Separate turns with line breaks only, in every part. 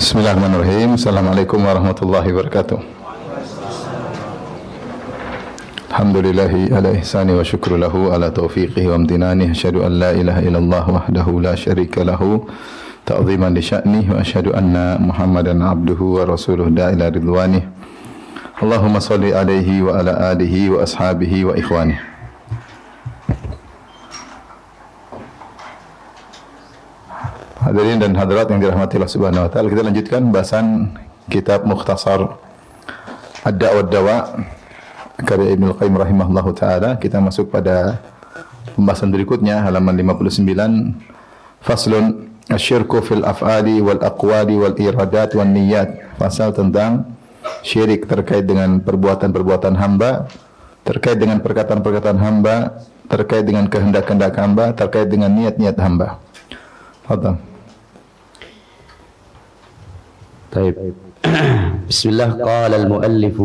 Bismillahirrahmanirrahim. Assalamualaikum warahmatullahi wabarakatuh. Alhamdulillahi ala ihsani wa syukru lahu ala taufiqihi wa amtinani. Asyhadu an la ilaha illallah wahdahu la syarika lahu ta'ziman li sya'nih wa asyhadu anna Muhammadan abduhu wa rasuluh da'ila ridwanih. Allahumma salli alaihi wa ala alihi wa ashabihi wa ikhwanih. Hadirin dan hadirat yang dirahmati Allah Subhanahu wa taala, kita lanjutkan bahasan kitab Mukhtasar Ad-Da' wad-Dawa karya Ibnu Qayyim rahimahullahu taala. Kita masuk pada pembahasan berikutnya, halaman 59. Faslun asyirku fil af'ali wal aqwali wal iradat wan niyyat. Pasal tentang syirik terkait dengan perbuatan-perbuatan hamba, terkait dengan perkataan-perkataan hamba, terkait dengan kehendak-kehendak hamba, terkait dengan niat-niat hamba. Fadhal.
طيب بسم الله. قال المؤلف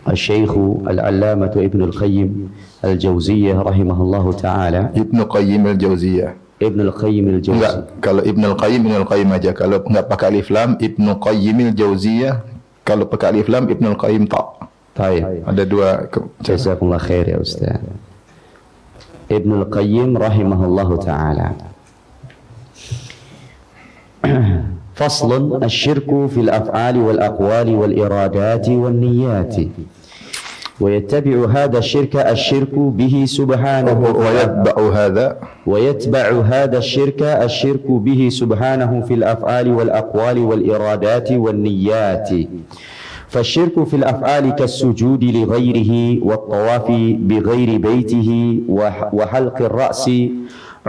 الشيخ العلامة ابن القيم الجوزية رحمه الله تعالى.
Ibnu Qayyim al-Jauziyah.
Ibnu Qayyim al-Jauziyah.
Enggak, kalau Ibnu Qayyim aja. Kalau enggak pakai alif lam, Ibnu Qayyim al-Jauziyah. Kalau pakai alif lam, Ibnu Qayyim ta'.
طيب.
Ada dua.
جزاكم الله خير يا أستاذ. ابن القيم رحمه الله تعالى. فصل الشرك في الأفعال والأقوال والإرادات والنيات، ويتبع هذا الشرك به سبحانه ويتبع هذا الشرك به سبحانه في الأفعال والأقوال والإرادات والنيات. فالشرك في الأفعال كالسجود لغيره والطواف بغير بيته وحلق الرأس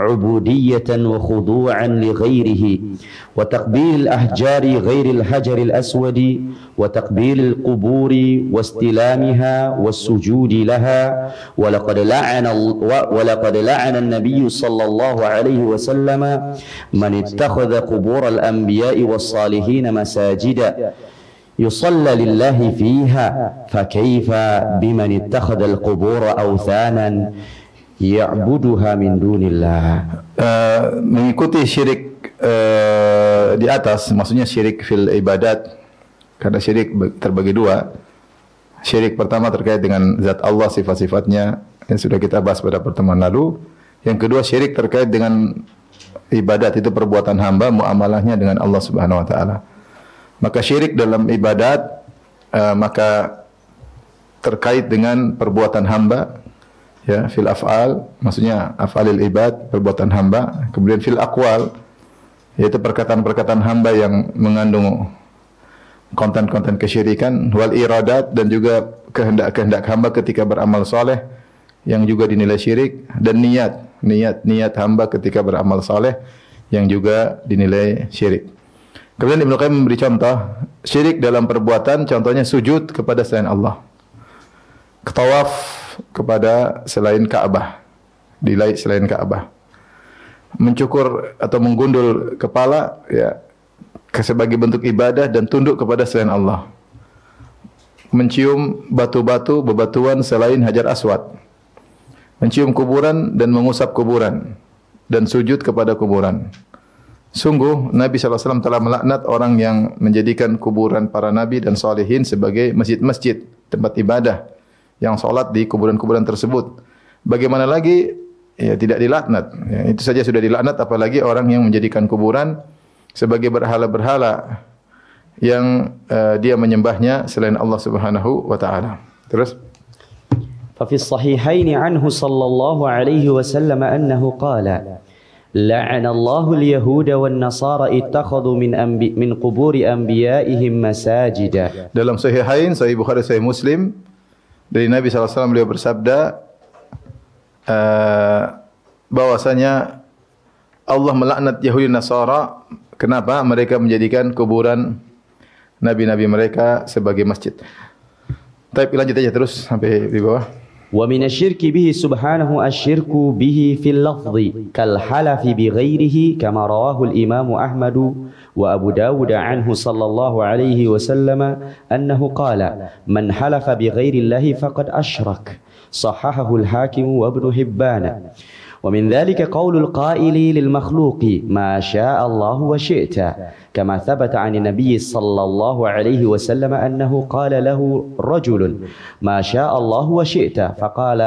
عبودية وخضوعا لغيره، وتقبيل الأحجار غير الحجر الأسود، وتقبيل القبور واستلامها والسجود لها. ولقد لعن النبي صلى الله عليه وسلم من اتخذ قبور الأنبياء والصالحين مساجدا يصلى لله فيها، فكيف بمن اتخذ القبور أوثانا ya'buduha min dunillah.
Mengikuti syirik di atas, maksudnya syirik fil ibadat. Karena syirik terbagi dua. Syirik pertama terkait dengan zat Allah, sifat-sifatnya yang sudah kita bahas pada pertemuan lalu. Yang kedua syirik terkait dengan ibadat, itu perbuatan hamba, muamalahnya dengan Allah Subhanahu wa taala. Maka syirik dalam ibadat maka terkait dengan perbuatan hamba, ya, fil af'al maksudnya af'alil ibad, perbuatan hamba. Kemudian fil aqwal, yaitu perkataan-perkataan hamba yang mengandung konten-konten kesyirikan. Wal iradat, dan juga kehendak-kehendak hamba ketika beramal soleh yang juga dinilai syirik. Dan niat hamba ketika beramal soleh yang juga dinilai syirik. Kemudian Ibnu Qayyim memberi contoh syirik dalam perbuatan, contohnya sujud kepada selain Allah, tawaf kepada selain Ka'bah, selain Ka'bah, mencukur atau menggundul kepala, ya, sebagai bentuk ibadah dan tunduk kepada selain Allah, mencium batu-batu bebatuan selain Hajar Aswad, mencium kuburan dan mengusap kuburan, dan sujud kepada kuburan. Sungguh Nabi SAW telah melaknat orang yang menjadikan kuburan para nabi dan salihin sebagai masjid-masjid, tempat ibadah, yang sholat di kuburan-kuburan tersebut. Bagaimana lagi ya tidak dilaknat? Ya, itu saja sudah dilaknat, apalagi orang yang menjadikan kuburan sebagai berhala-berhala yang dia menyembahnya selain Allah Subhanahu wa taala. Terus
ففي الصحيحين عنه صلى الله عليه وسلم أنه قال لعن الله اليهود والنصارى اتخذوا من قبور أنبيائهم مساجدا.
Dalam Sahihain, Sahih Bukhari, Sahih Muslim, dari Nabi SAW beliau bersabda bahwasanya Allah melaknat Yahudi Nasara. Kenapa? Mereka menjadikan kuburan nabi-nabi mereka sebagai masjid. Tapi lanjut aja terus sampai di bawah.
ومن الشرك به سبحانه الشرك به في اللفظ كالحلف بغيره كما رواه الإمام أحمد وأبو داود عنه صلى الله عليه وسلم أنه قال من حلف بغير الله فقد أشرك. صححه الحاكم وابن حبان. ومن ذلك قول القائل للمخلوق ما شاء الله وشئت كما ثبت عن النبي صلى الله عليه وسلم أنه قال له رجل ما شاء الله وشئت فقال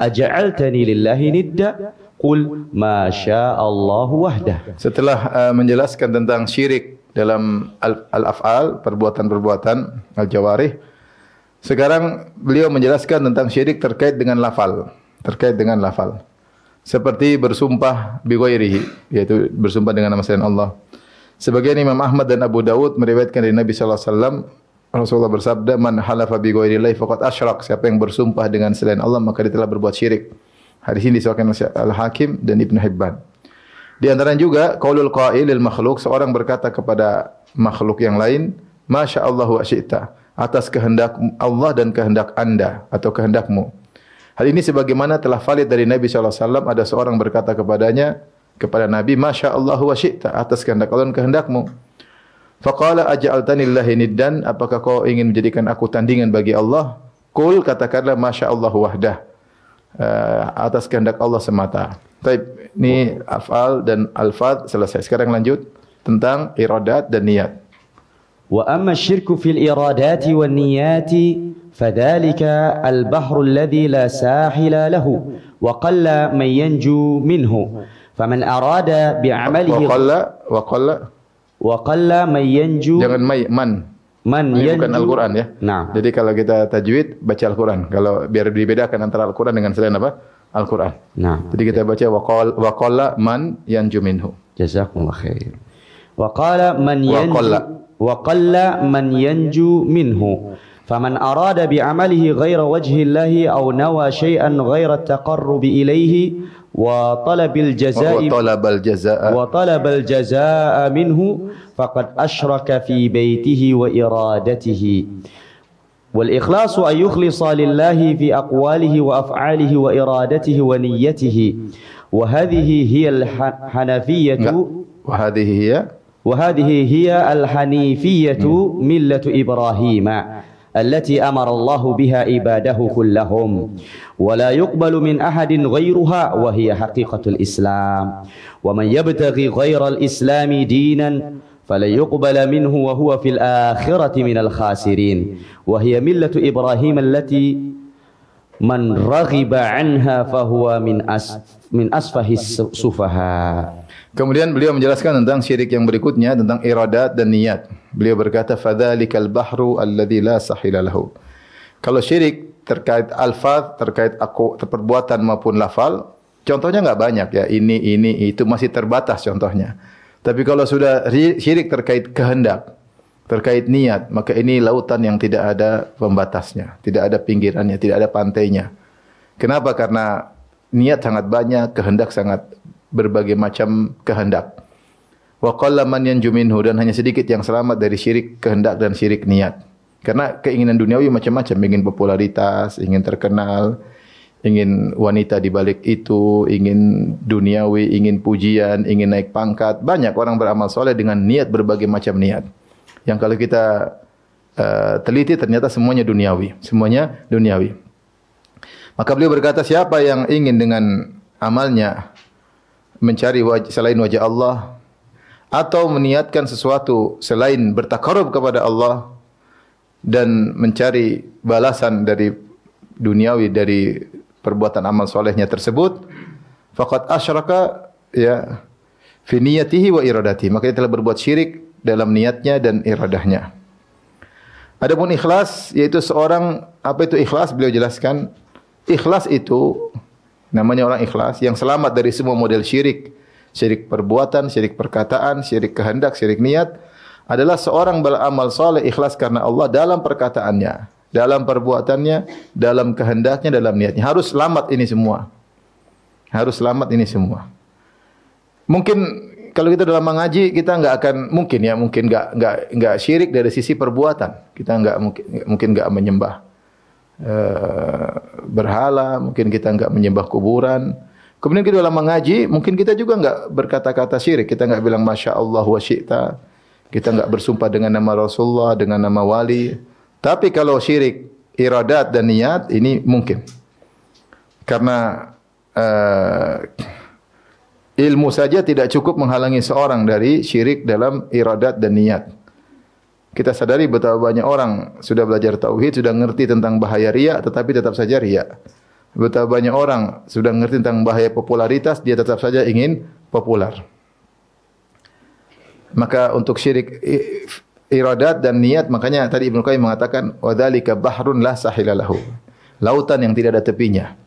أجعلتني لله ندا قل ما شاء الله وحده.
Setelah menjelaskan tentang syirik dalam al-af'al, perbuatan-perbuatan al-jawarih, sekarang beliau menjelaskan tentang syirik terkait dengan lafal, seperti bersumpah bi ghairihi, yaitu bersumpah dengan nama selain Allah. Sebagian Imam Ahmad dan Abu Dawud meriwayatkan dari Nabi sallallahu alaihi wasallam, Rasulullah bersabda, "Man halafa bi ghairillahi faqad asyrak." Siapa yang bersumpah dengan selain Allah maka dia telah berbuat syirik. Hadis ini disahkan oleh Al-Hakim dan Ibnu Hibban. Di antaranya juga qaulul qailil makhluk, seorang berkata kepada makhluk yang lain, "Masya Allah wa syi'ta." Atas kehendak Allah dan kehendak Anda atau kehendakmu. Hal ini sebagaimana telah valid dari Nabi sallallahu alaihi wasallam, ada seorang berkata kepada Nabi, "Masya Allah wa syi'ta." Atas kehendak Allah dan kehendakmu. Faqala aj'altani lillahi niddan, apakah kau ingin menjadikan aku tandingan bagi Allah? Qul, katakanlah masya Allah wahdah. Atas kehendak Allah semata. Baik, ini af'al dan alfaz selesai. Sekarang lanjut tentang iradat dan niat.
وأما الشرك في الإرادات والنيات فذلك البحر الذي لا ساحل له وقل من ينجو منه فمن أراد بعمله وقل من ينجو
jangan man ini bukan Al-Quran ya.
Nah.
Jadi kalau kita tajwid baca Al-Quran, kalau biar dibedakan antara Al-Quran dengan selain apa? Al-Quran.
Nah.
Jadi kita baca waqalla man yanju minhu.
Jazakumullah khair. وقل من ينجو منه فمن أراد بعمله غير وجه الله أو نوى شيئا غير التقرب إليه وطلب الجزاء منه فقد أشرك في بيته وإرادته. والإخلاص أن يخلص لله في أقواله وأفعاله وإرادته ونيته. وهذه هي الحنفية وهذه هي الحنيفية ملة إبراهيم التي أمر الله بها عباده كلهم ولا يقبل من أحد غيرها وهي حقيقة الإسلام ومن يبتغي غير الإسلام دينا فلن يقبل منه وهو في الآخرة من الخاسرين وهي ملة إبراهيم التي من رغب عنها فهو من أسفه السفهاء.
Kemudian beliau menjelaskan tentang syirik yang berikutnya, tentang iradat dan niat. Beliau berkata, "Fadzalikal bahru alladzi la sahila lahu." Kalau syirik terkait alfaz, terkait perbuatan maupun lafal, contohnya enggak banyak ya. Ini itu masih terbatas contohnya. Tapi kalau sudah syirik terkait kehendak, terkait niat, maka ini lautan yang tidak ada pembatasnya, tidak ada pinggirannya, tidak ada pantainya. Kenapa? Karena niat sangat banyak, kehendak sangat berbagai macam kehendak. Wa qalla man yanju minhu, dan hanya sedikit yang selamat dari syirik kehendak dan syirik niat. Karena keinginan duniawi macam-macam, ingin popularitas, ingin terkenal, ingin wanita di balik itu, ingin duniawi, ingin pujian, ingin naik pangkat. Banyak orang beramal soleh dengan niat berbagai macam niat. Yang kalau kita teliti ternyata semuanya duniawi, Maka beliau berkata, siapa yang ingin dengan amalnya mencari selain wajah Allah atau meniatkan sesuatu selain bertakarub kepada Allah dan mencari balasan dari duniawi dari perbuatan amal solehnya tersebut, faqad asyraka ya fi niyatihi wa iradatihi, maka dia telah berbuat syirik dalam niatnya dan iradahnya. Adapun ikhlas, yaitu seorang, apa itu ikhlas? Beliau jelaskan, ikhlas itu namanya orang ikhlas yang selamat dari semua model syirik. Syirik perbuatan, syirik perkataan, syirik kehendak, syirik niat. Adalah seorang beramal soleh ikhlas karena Allah dalam perkataannya, dalam perbuatannya, dalam kehendaknya, dalam niatnya. Harus selamat ini semua. Mungkin kalau kita dalam mengaji, kita mungkin enggak syirik dari sisi perbuatan. Kita mungkin enggak menyembah berhala, mungkin kita enggak menyembah kuburan. Kemudian kita dalam mengaji, mungkin kita juga enggak berkata-kata syirik. Kita enggak bilang masya Allah wa syi'ta. Kita enggak bersumpah dengan nama Rasulullah, dengan nama wali. Tapi kalau syirik iradat dan niat, ini mungkin. Karena ilmu saja tidak cukup menghalangi seorang dari syirik dalam iradat dan niat. Kita sadari betapa banyak orang sudah belajar tauhid, sudah ngerti tentang bahaya riya, tetapi tetap saja riya. Betapa banyak orang sudah ngerti tentang bahaya popularitas, dia tetap saja ingin populer. Maka untuk syirik iradat dan niat, makanya tadi Ibnu Qayyim mengatakan wadzalika bahrun la sahila lahu. Lautan yang tidak ada tepinya.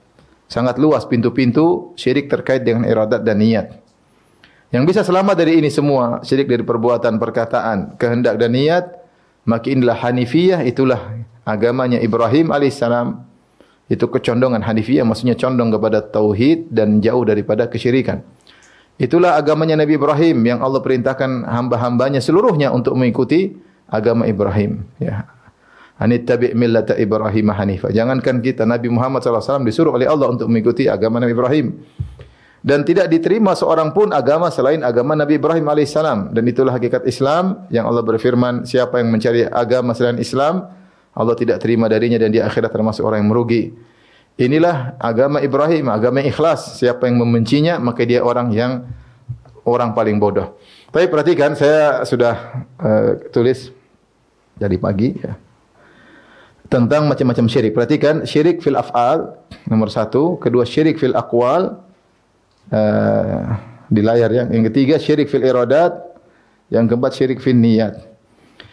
Sangat luas pintu-pintu syirik terkait dengan iradat dan niat. Yang bisa selamat dari ini semua, syirik dari perbuatan, perkataan, kehendak dan niat, maka inilah Hanifiyah, itulah agamanya Ibrahim alaihissalam. Itu kecondongan Hanifiyah, maksudnya condong kepada tauhid dan jauh daripada kesyirikan. Itulah agamanya Nabi Ibrahim yang Allah perintahkan hamba-hambanya seluruhnya untuk mengikuti agama Ibrahim. Ya. Anittabi' millata Ibrahim hanifa. Jangankan kita, Nabi Muhammad SAW disuruh oleh Allah untuk mengikuti agama Nabi Ibrahim. Dan tidak diterima seorang pun agama selain agama Nabi Ibrahim alaihissalam. Dan itulah hakikat Islam yang Allah berfirman, siapa yang mencari agama selain Islam, Allah tidak terima darinya dan di akhirat termasuk orang yang merugi. Inilah agama Ibrahim, agama yang ikhlas. Siapa yang membencinya, maka dia orang paling bodoh. Tapi perhatikan, saya sudah tulis dari pagi ya, tentang macam-macam syirik. Perhatikan, syirik fil af'al nomor 1, kedua syirik fil aqwal, di layar yang ketiga syirik fil iradat, yang keempat syirik fil niyat.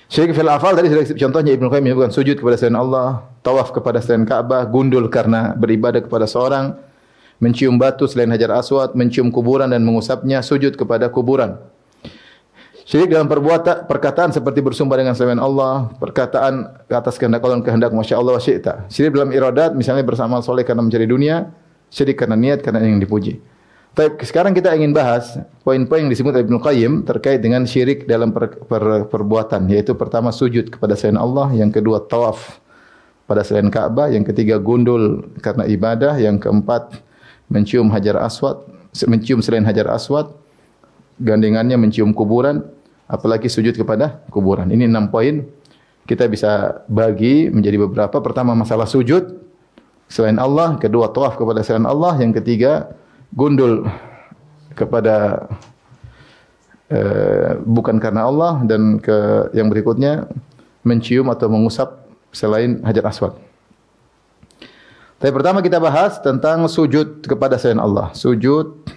Syirik fil afal tadi contohnya Ibnu Qayyim menyebutkan sujud kepada selain Allah, tawaf kepada selain Ka'bah, gundul karena beribadah kepada seorang, mencium batu selain Hajar Aswad, mencium kuburan dan mengusapnya, sujud kepada kuburan. Syirik dalam perkataan seperti bersumpah dengan selain Allah, perkataan atas kehendak Allah dan kehendak masya Allah wa syi'ta. Syirik dalam iradat misalnya beramal soleh karena mencari dunia, syirik karena niat karena ingin dipuji. Tapi sekarang kita ingin bahas poin-poin yang disebut Ibnu Qayyim terkait dengan syirik dalam perbuatan, yaitu pertama sujud kepada selain Allah, yang kedua tawaf pada selain Ka'bah, yang ketiga gundul karena ibadah, yang keempat mencium selain Hajar Aswad, gandengannya mencium kuburan, apalagi sujud kepada kuburan. Ini 6 poin. Kita bisa bagi menjadi beberapa. Pertama masalah sujud selain Allah, kedua tawaf kepada selain Allah, yang ketiga gundul kepada bukan karena Allah, dan yang berikutnya mencium atau mengusap selain Hajar Aswad. Tapi pertama kita bahas tentang sujud kepada selain Allah. Sujud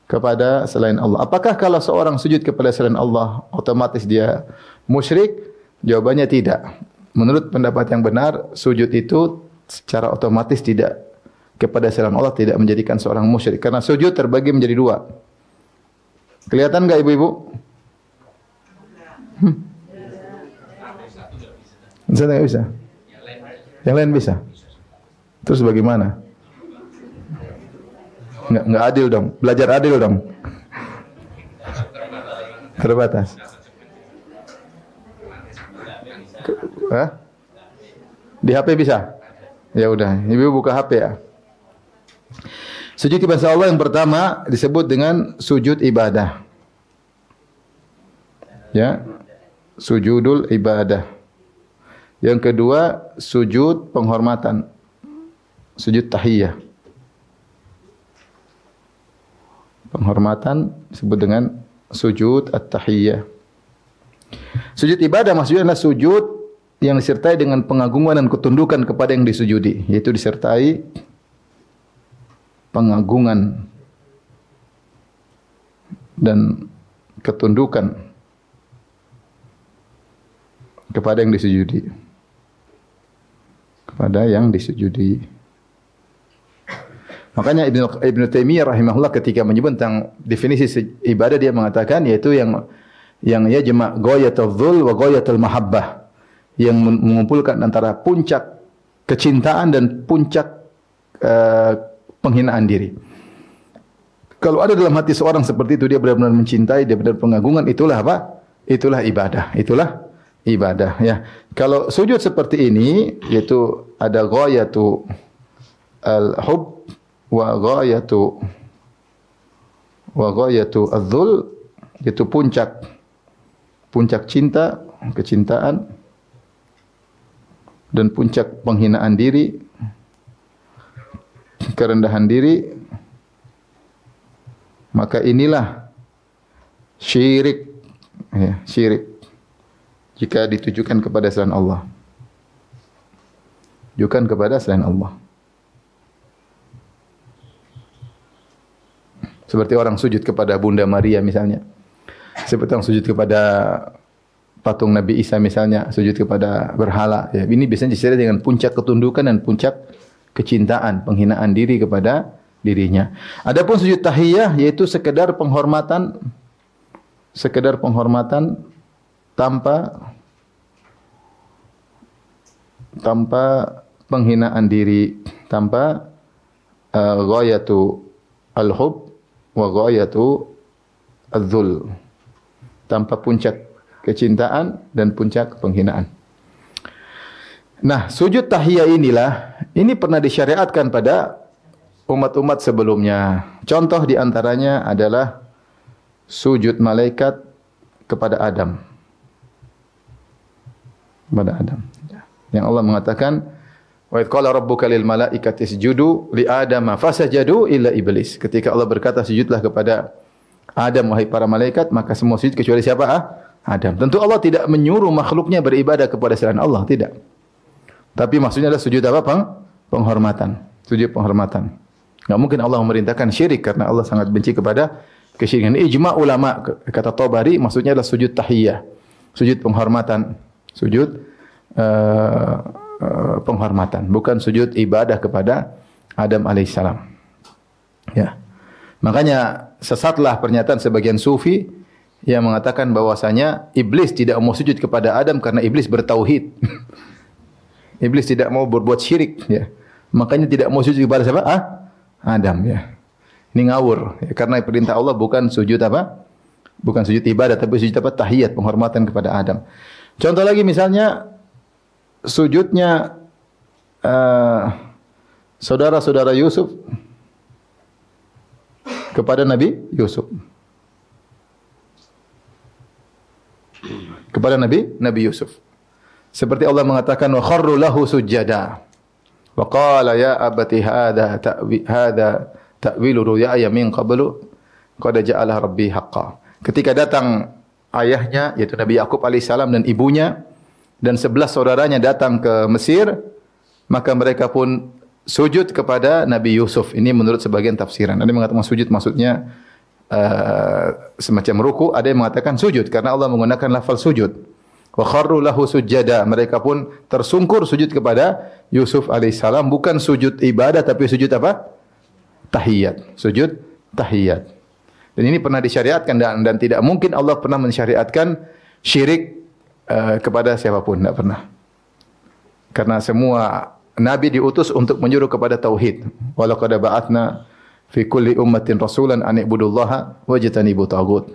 kepada selain Allah. Apakah kalau seorang sujud kepada selain Allah otomatis dia musyrik? Jawabannya tidak. Menurut pendapat yang benar, sujud itu secara otomatis tidak kepada selain Allah tidak menjadikan seorang musyrik, karena sujud terbagi menjadi 2. Kelihatan enggak ibu-ibu? Bisa enggak bisa? Yang lain bisa. Terus bagaimana? Enggak adil dong. Belajar adil dong. Terbatas. Hah? Di HP bisa? Ya udah, ibu buka HP ya. Sujud kepada Allah yang pertama disebut dengan sujud ibadah. Ya. Sujudul ibadah. Yang kedua sujud penghormatan. Sujud tahiyah. Penghormatan disebut dengan sujud at-tahiyah. Sujud ibadah maksudnya adalah sujud yang disertai dengan pengagungan dan ketundukan kepada yang disujudi, yaitu disertai pengagungan dan ketundukan kepada yang disujudi. Kepada yang disujudi. Makanya Ibnu Taimiyah rahimahullah ketika menyebut tentang definisi ibadah, dia mengatakan yaitu yang yajma' ghayatul dhul wa ghayatul mahabbah, yang mengumpulkan antara puncak kecintaan dan puncak penghinaan diri. Kalau ada dalam hati seorang seperti itu, dia benar-benar mencintai, dia benar-benar pengagungan, itulah apa? Itulah ibadah. Itulah ibadah ya. Kalau sujud seperti ini, yaitu ada ghayatu al-hub wa ghayatu adz-dzul, yaitu puncak cinta, kecintaan, dan puncak penghinaan diri. kerendahan diri, maka inilah syirik, ya, syirik jika ditujukan kepada selain Allah. Tujukan kepada selain Allah. Seperti orang sujud kepada Bunda Maria misalnya. Seperti orang sujud kepada patung Nabi Isa misalnya, sujud kepada berhala. Ya, ini biasanya disertai dengan puncak ketundukan dan puncak kecintaan, penghinaan diri kepada dirinya. Adapun sujud tahiyah yaitu sekedar penghormatan tanpa penghinaan diri, tanpa ghayatu al-hub wa ghayatu al-dhul, tanpa puncak kecintaan dan puncak penghinaan. Nah, sujud tahiyah ini pernah disyariatkan pada umat-umat sebelumnya. Contoh di antaranya adalah sujud malaikat kepada Adam. Kepada Adam. Yang Allah mengatakan, wa idh qala rabbuka lil malaikati isjudu li adama fasajadu illa iblis. Ketika Allah berkata sujudlah kepada Adam, wahai para malaikat, maka semua sujud kecuali siapa? Adam. Tentu Allah tidak menyuruh makhluknya beribadah kepada selain Allah, tidak. Tapi maksudnya adalah sujud apa? Penghormatan. Sujud penghormatan. Enggak mungkin Allah memerintahkan syirik karena Allah sangat benci kepada kesyirikan. Ijma' ulama, kata Tabari, maksudnya adalah sujud tahiyah. Sujud penghormatan. Sujud penghormatan, bukan sujud ibadah kepada Adam alaihissalam. Ya. Makanya sesatlah pernyataan sebagian sufi yang mengatakan bahwasanya iblis tidak mau sujud kepada Adam karena iblis bertauhid. Iblis tidak mau berbuat syirik, ya. Makanya tidak mau sujud kepada siapa? Adam, ya. Ini ngawur, ya. Karena perintah Allah bukan sujud apa? Bukan sujud ibadah, tapi sujud apa? Tahiyat, penghormatan kepada Adam. Contoh lagi misalnya sujudnya saudara-saudara Yusuf kepada Nabi Yusuf. Kepada Nabi Yusuf. Seperti Allah mengatakan wa kharru lahu sujada. Wa qala ya abati hadha ta'wilu ru'yaya min qablu qad ja'ala rabbi haqqan. Ketika datang ayahnya yaitu Nabi Yakub alaihissalam dan ibunya dan 11 saudaranya datang ke Mesir, maka mereka pun sujud kepada Nabi Yusuf. Ini menurut sebagian tafsiran. Ada yang mengatakan sujud maksudnya semacam ruku, ada yang mengatakan sujud karena Allah menggunakan lafal sujud. Wa kharru lahu sujada. Mereka pun tersungkur sujud kepada Yusuf alaihissalam, bukan sujud ibadah tapi sujud apa? Tahiyat. Sujud tahiyat. Dan ini pernah disyariatkan dan tidak mungkin Allah pernah mensyariatkan syirik kepada siapapun, tidak pernah. Karena semua nabi diutus untuk menyuruh kepada tauhid. Wa laqad ba'atsna fi kulli ummatin rasulan an ibudullaha wajtanibu taghut.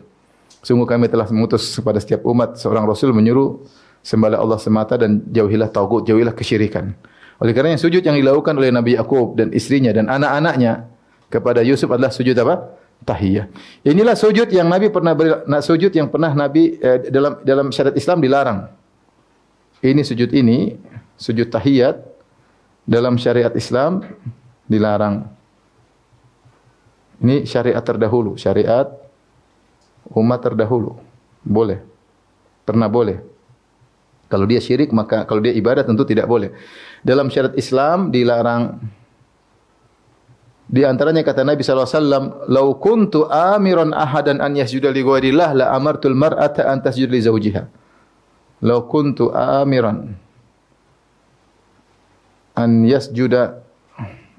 Sungguh kami telah mengutus kepada setiap umat seorang rasul menyuruh sembahlah Allah semata dan jauhilah taghut, jauhilah kesyirikan. Oleh kerana sujud yang dilakukan oleh Nabi Yakub dan istrinya dan anak-anaknya kepada Yusuf adalah sujud apa? Tahiyah. Inilah sujud yang Nabi pernah sujud yang pernah Nabi dalam syariat Islam dilarang. Ini sujud tahiyat dalam syariat Islam dilarang. Ini syariat terdahulu, syariat umat terdahulu. Boleh. Pernah boleh. Kalau dia syirik maka kalau dia ibadah tentu tidak boleh. Dalam syariat Islam dilarang. Di antaranya kata Nabi SAW, "Lau kuntu amiran ahadan an yasjuda li ghairillah la amartul mar'ata an tasjuda li zawjiha." Lau kuntu amiran an yasjuda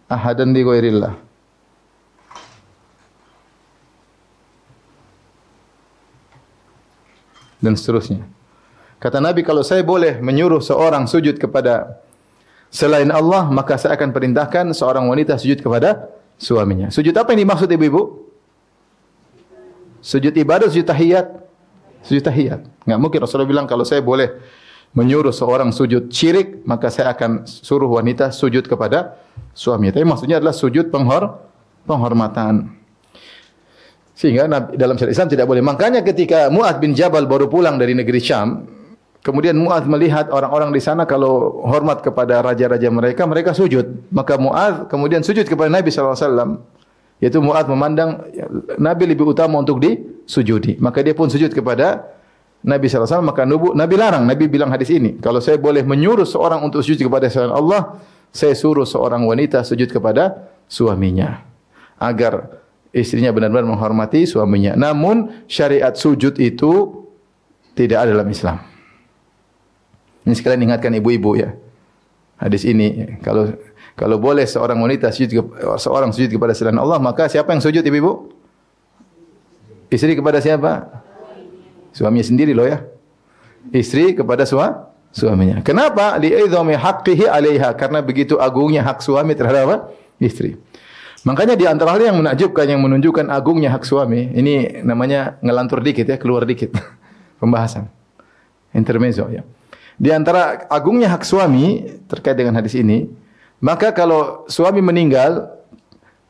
ahadan li ghairillah. Dan seterusnya. Kata Nabi, kalau saya boleh menyuruh seorang sujud kepada selain Allah, maka saya akan perintahkan seorang wanita sujud kepada suaminya. Sujud apa yang dimaksud ibu-ibu? Sujud ibadah, sujud tahiyat. Sujud tahiyat. Enggak mungkin Rasulullah bilang kalau saya boleh menyuruh seorang sujud syirik, maka saya akan suruh wanita sujud kepada suaminya. Tapi maksudnya adalah sujud penghormatan. Sehingga dalam syariat Islam tidak boleh. Makanya ketika Mu'adz bin Jabal baru pulang dari negeri Syam, Kemudian Mu'adz melihat orang-orang di sana kalau hormat kepada raja-raja mereka, mereka sujud. Maka Mu'adz kemudian sujud kepada Nabi SAW. Yaitu Mu'adz memandang Nabi lebih utama untuk disujudi. Maka dia pun sujud kepada Nabi SAW. Maka Nabi larang. Nabi bilang hadis ini. Kalau saya boleh menyuruh seorang untuk sujud kepada selain Allah, saya suruh seorang wanita sujud kepada suaminya. Agar istrinya benar-benar menghormati suaminya. Namun syariat sujud itu tidak ada dalam Islam. Ini sekalian ingatkan ibu-ibu ya. Hadis ini kalau boleh seorang wanita sujud kepada selain Allah, maka siapa yang sujud ibu-ibu? Istri kepada siapa? Suaminya sendiri loh ya. Istri kepada suaminya. Kenapa? Li'idhami haqqihi 'alaiha, karena begitu agungnya hak suami terhadap apa? Istri. Makanya di antara hal yang menakjubkan yang menunjukkan agungnya hak suami, ini namanya ngelantur dikit ya, keluar dikit. Pembahasan. Intermezzo ya. Di antara agungnya hak suami terkait dengan hadis ini, maka kalau suami meninggal,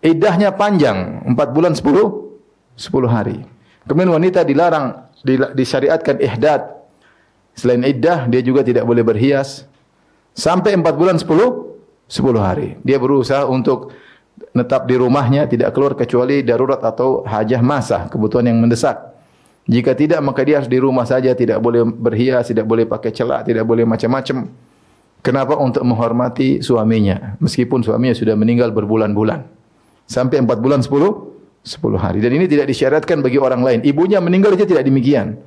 iddahnya panjang, 4 bulan 10 hari. Kemudian wanita dilarang, disyariatkan ihdad. Selain iddah, dia juga tidak boleh berhias sampai 4 bulan 10 hari. Dia berusaha untuk netap di rumahnya, tidak keluar kecuali darurat atau hajah masa, kebutuhan yang mendesak. Jika tidak, maka dia harus di rumah saja, tidak boleh berhias, tidak boleh pakai celak, tidak boleh macam-macam. Kenapa? Untuk menghormati suaminya, meskipun suaminya sudah meninggal berbulan-bulan. Sampai 4 bulan 10 hari. Dan ini tidak disyariatkan bagi orang lain. Ibunya meninggal dia tidak demikian.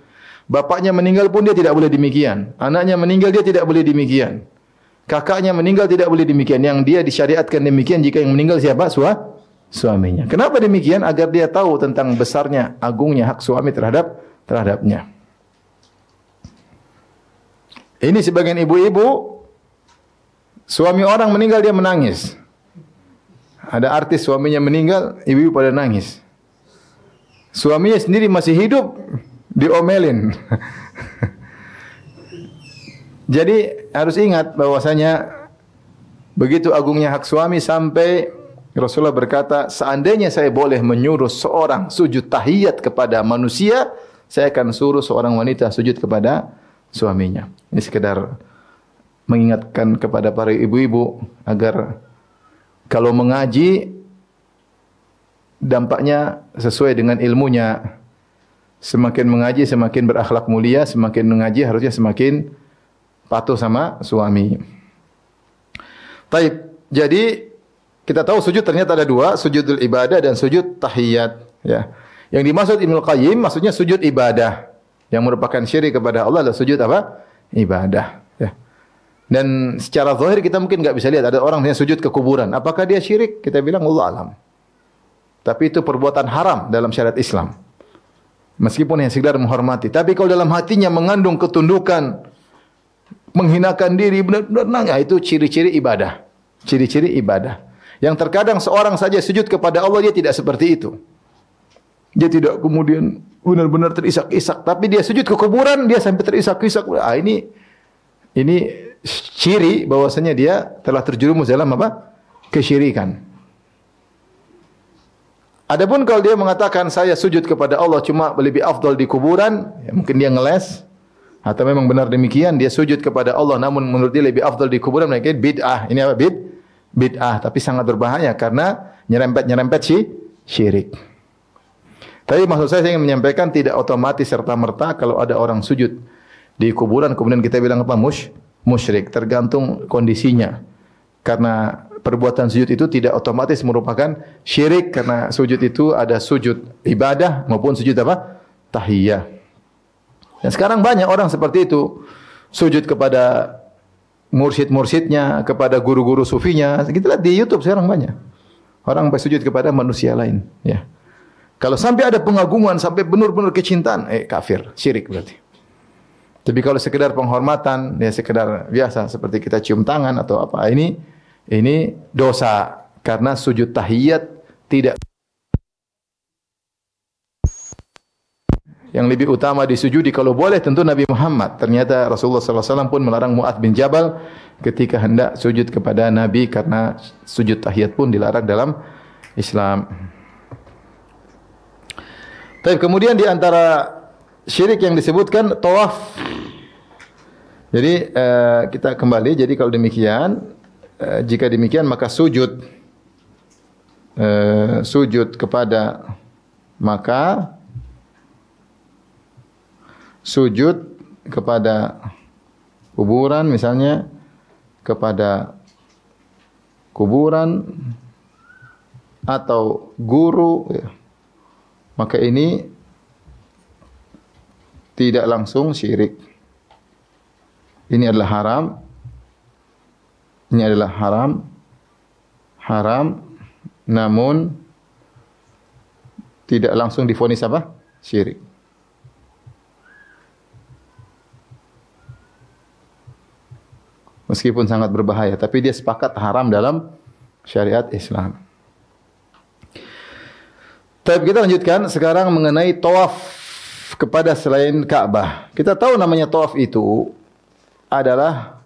Bapaknya meninggal pun dia tidak boleh demikian. Anaknya meninggal dia tidak boleh demikian. Kakaknya meninggal tidak boleh demikian. Yang dia disyariatkan demikian jika yang meninggal siapa? Suaminya. Kenapa demikian? Agar dia tahu tentang besarnya, agungnya hak suami terhadapnya. Ini sebagian ibu-ibu, suami orang meninggal dia menangis. Ada artis suaminya meninggal, ibu-ibu pada nangis. Suaminya sendiri masih hidup, diomelin. Jadi harus ingat bahwasanya begitu agungnya hak suami sampai Rasulullah berkata, seandainya saya boleh menyuruh seorang sujud tahiyat kepada manusia, saya akan suruh seorang wanita sujud kepada suaminya. Ini sekedar mengingatkan kepada para ibu-ibu agar kalau mengaji dampaknya sesuai dengan ilmunya. Semakin mengaji semakin berakhlak mulia, semakin mengaji harusnya semakin patuh sama suami. Taib. Jadi kita tahu sujud ternyata ada dua, sujudul ibadah dan sujud tahiyat. Ya. Yang dimaksud Ibnu Qayyim maksudnya sujud ibadah, yang merupakan syirik kepada Allah adalah sujud apa? Ibadah. Ya. Dan secara zahir kita mungkin nggak bisa lihat ada orang yang sujud ke kuburan. Apakah dia syirik? Kita bilang Allah alam. Tapi itu perbuatan haram dalam syariat Islam. Meskipun yang sekedar menghormati. Tapi kalau dalam hatinya mengandung ketundukan, menghinakan diri, benar-benar itu ciri-ciri ibadah. Ciri-ciri ibadah. Yang terkadang seorang saja sujud kepada Allah, dia tidak seperti itu. Dia tidak kemudian benar-benar terisak-isak. Tapi dia sujud ke kuburan, dia sampai terisak-isak. Ini ciri bahwasanya dia telah terjerumus dalam apa? Kesyirikan. Adapun kalau dia mengatakan saya sujud kepada Allah cuma lebih afdal di kuburan, ya mungkin dia ngeles. Atau memang benar demikian, dia sujud kepada Allah namun menurut dia lebih afdal di kuburan, mereka bid'ah. Ini apa? Bid'ah, tapi sangat berbahaya karena nyerempet syirik. Tapi maksud saya ingin menyampaikan tidak otomatis serta-merta kalau ada orang sujud di kuburan kemudian kita bilang apa? Musyrik, tergantung kondisinya. Karena perbuatan sujud itu tidak otomatis merupakan syirik karena sujud itu ada sujud ibadah maupun sujud apa? Tahiyah. Dan sekarang banyak orang seperti itu, sujud kepada mursyid-mursyidnya, kepada guru-guru sufinya. Kita lihat di YouTube sekarang banyak. Orang bersujud kepada manusia lain. Ya. Kalau sampai ada pengagungan, sampai benar-benar kecintaan, kafir, syirik berarti. Tapi kalau sekedar penghormatan, ya sekedar biasa seperti kita cium tangan atau apa, ini dosa karena sujud tahiyat tidak. Yang lebih utama disujudi kalau boleh tentu Nabi Muhammad. Ternyata Rasulullah SAW pun melarang Mu'adz bin Jabal ketika hendak sujud kepada Nabi karena sujud tahiyat pun dilarang dalam Islam. Tapi kemudian di antara syirik yang disebutkan tawaf. Jadi kita kembali. Jadi kalau demikian, jika demikian maka sujud kepada kuburan misalnya, kepada kuburan atau guru, ya, maka ini tidak langsung syirik. Ini adalah haram. Ini adalah haram, namun tidak langsung divonis apa? Syirik. Meskipun sangat berbahaya, tapi dia sepakat haram dalam syariat Islam. Tapi kita lanjutkan sekarang mengenai tawaf kepada selain Ka'bah. Kita tahu namanya tawaf itu adalah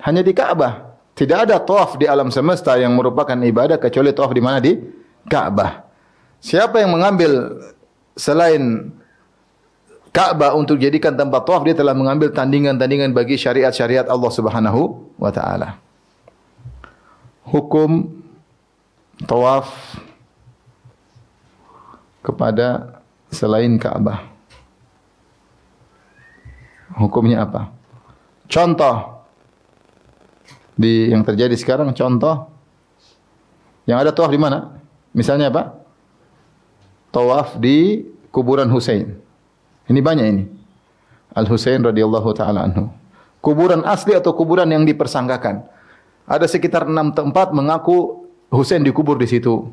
hanya di Ka'bah. Tidak ada tawaf di alam semesta yang merupakan ibadah kecuali tawaf di mana? Di Ka'bah. Siapa yang mengambil selain Ka'bah untuk jadikan tempat tawaf, dia telah mengambil tandingan-tandingan bagi syariat-syariat Allah Subhanahu wa taala. Hukum tawaf kepada selain Ka'bah. Hukumnya apa? Contoh yang terjadi sekarang, contoh yang ada tawaf di mana? Misalnya apa? Tawaf di kuburan Husain. Ini banyak ini. Al-Husain radhiyallahu taala anhu. Kuburan asli atau kuburan yang dipersangkakan. Ada sekitar 6 tempat mengaku Husain dikubur di situ.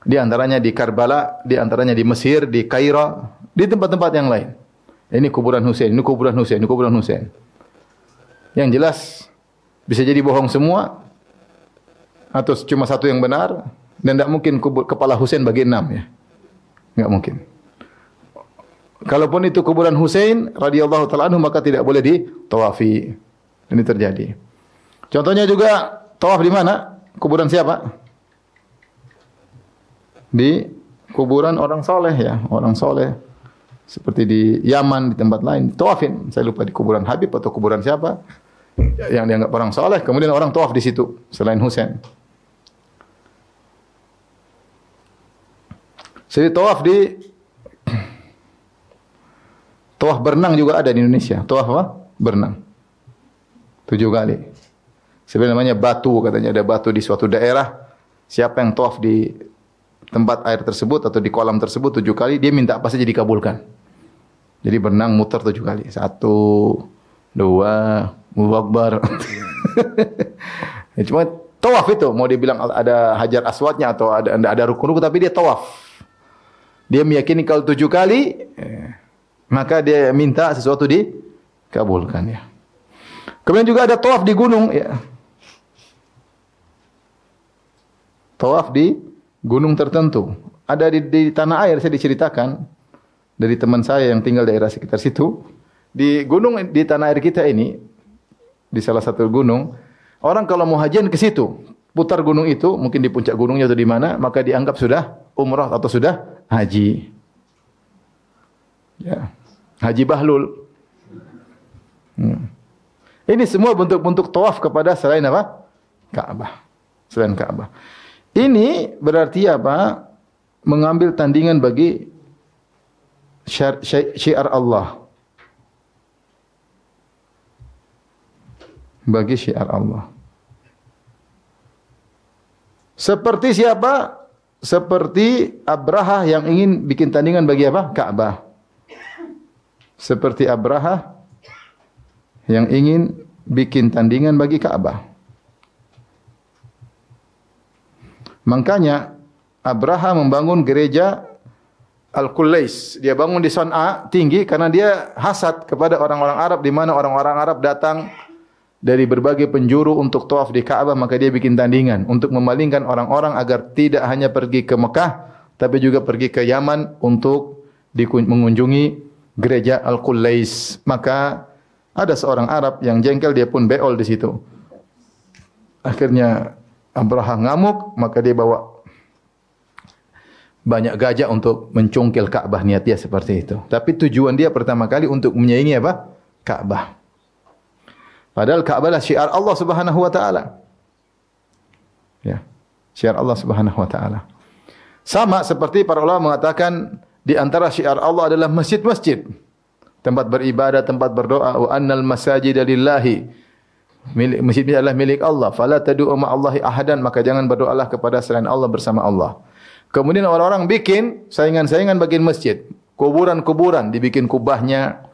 Di antaranya di Karbala, di antaranya di Mesir, di Kairo, di tempat-tempat yang lain. Ini kuburan Husain, ini kuburan Husain, ini kuburan Husain. Yang jelas bisa jadi bohong semua atau cuma satu yang benar, dan tidak mungkin kepala Husain bagi 6 ya. Enggak mungkin. Kalaupun itu kuburan Husain radhiyallahu taala anhu, maka tidak boleh ditawafi. Ini terjadi. Contohnya juga tawaf di mana? Kuburan siapa? Di kuburan orang soleh ya, orang soleh. Seperti di Yaman, di tempat lain, tawafin. Saya lupa di kuburan Habib atau kuburan siapa yang dianggap orang soleh, kemudian orang tawaf di situ selain Husain. Jadi tawaf berenang juga ada di Indonesia. Tawaf apa? Berenang. 7 kali. Sebenarnya namanya batu, katanya ada batu di suatu daerah. Siapa yang tawaf di tempat air tersebut atau di kolam tersebut 7 kali, dia minta apa saja dikabulkan. Jadi berenang muter 7 kali. 1, 2, Allahu Akbar. Cuma tawaf itu, mau dibilang ada Hajar Aswadnya atau ada rukun-rukun, tapi dia tawaf. Dia meyakini kalau 7 kali, maka dia minta sesuatu dikabulkan ya. Kemudian juga ada tawaf di gunung ya. Tawaf di gunung tertentu. Ada di tanah air, saya diceritakan dari teman saya yang tinggal daerah sekitar situ. Di gunung di tanah air kita ini, di salah satu gunung, orang kalau mau hajian ke situ, putar gunung itu, mungkin di puncak gunungnya atau di mana, maka dianggap sudah umrah atau sudah haji. Ya. Haji Bahlul. Ini semua bentuk-bentuk tawaf kepada selain apa? Ka'bah. Selain Ka'bah. Ini berarti apa? Mengambil tandingan bagi syiar Allah. Bagi syiar Allah. Seperti siapa? Seperti Abraha yang ingin bikin tandingan bagi apa? Ka'bah. Seperti Abraha yang ingin bikin tandingan bagi Ka'bah. Makanya Abraha membangun gereja Al-Qulais. Dia bangun di Son'a tinggi karena dia hasad kepada orang-orang Arab, di mana orang-orang Arab datang dari berbagai penjuru untuk tawaf di Ka'bah, maka dia bikin tandingan untuk memalingkan orang-orang agar tidak hanya pergi ke Mekah, tapi juga pergi ke Yaman untuk mengunjungi gereja Al-Qulais. Maka ada seorang Arab yang jengkel, dia pun beol di situ. Akhirnya Abraha ngamuk, maka dia bawa banyak gajah untuk mencungkil Ka'bah, niat dia seperti itu. Tapi tujuan dia pertama kali untuk menyaingi apa? Ka'bah. Padahal Ka'bah adalah syiar Allah Subhanahu wa taala. Ya. Syiar Allah Subhanahu wa taala. Sama seperti para ulama mengatakan di antara syiar Allah adalah masjid-masjid. Tempat beribadah, tempat berdoa, wa annal masajida lillahi. Masjid adalah milik Allah. Fala tad'u ma'allahi ahadan, maka jangan berdoalah kepada selain Allah bersama Allah. Kemudian orang-orang bikin saingan-saingan bagian masjid. Kuburan-kuburan, dibikin kubahnya,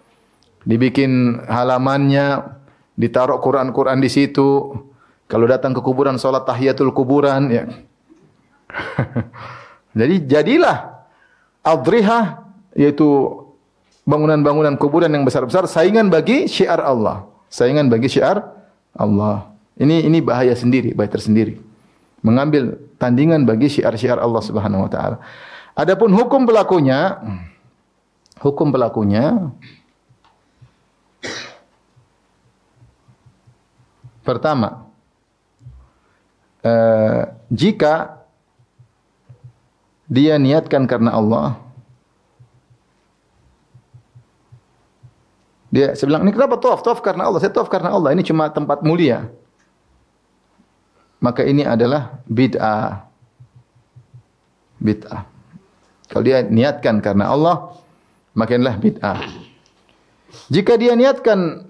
dibikin halamannya, ditaruh Quran-Quran di situ. Kalau datang ke kuburan salat tahiyatul kuburan ya. Jadi jadilah adrihah, yaitu bangunan-bangunan kuburan yang besar-besar, saingan bagi syiar Allah. Saingan bagi syiar Allah. Ini bahaya sendiri, bahaya tersendiri. Mengambil tandingan bagi syiar-syiar Allah Subhanahu wa taala. Adapun hukum pelakunya pertama, jika dia niatkan karena Allah, saya bilang, ini kenapa tawaf? Tawaf karena Allah. Saya tawaf karena Allah. Ini cuma tempat mulia. Maka ini adalah bid'ah. Bid'ah. Kalau dia niatkan karena Allah, maka inilah bid'ah. Jika dia niatkan,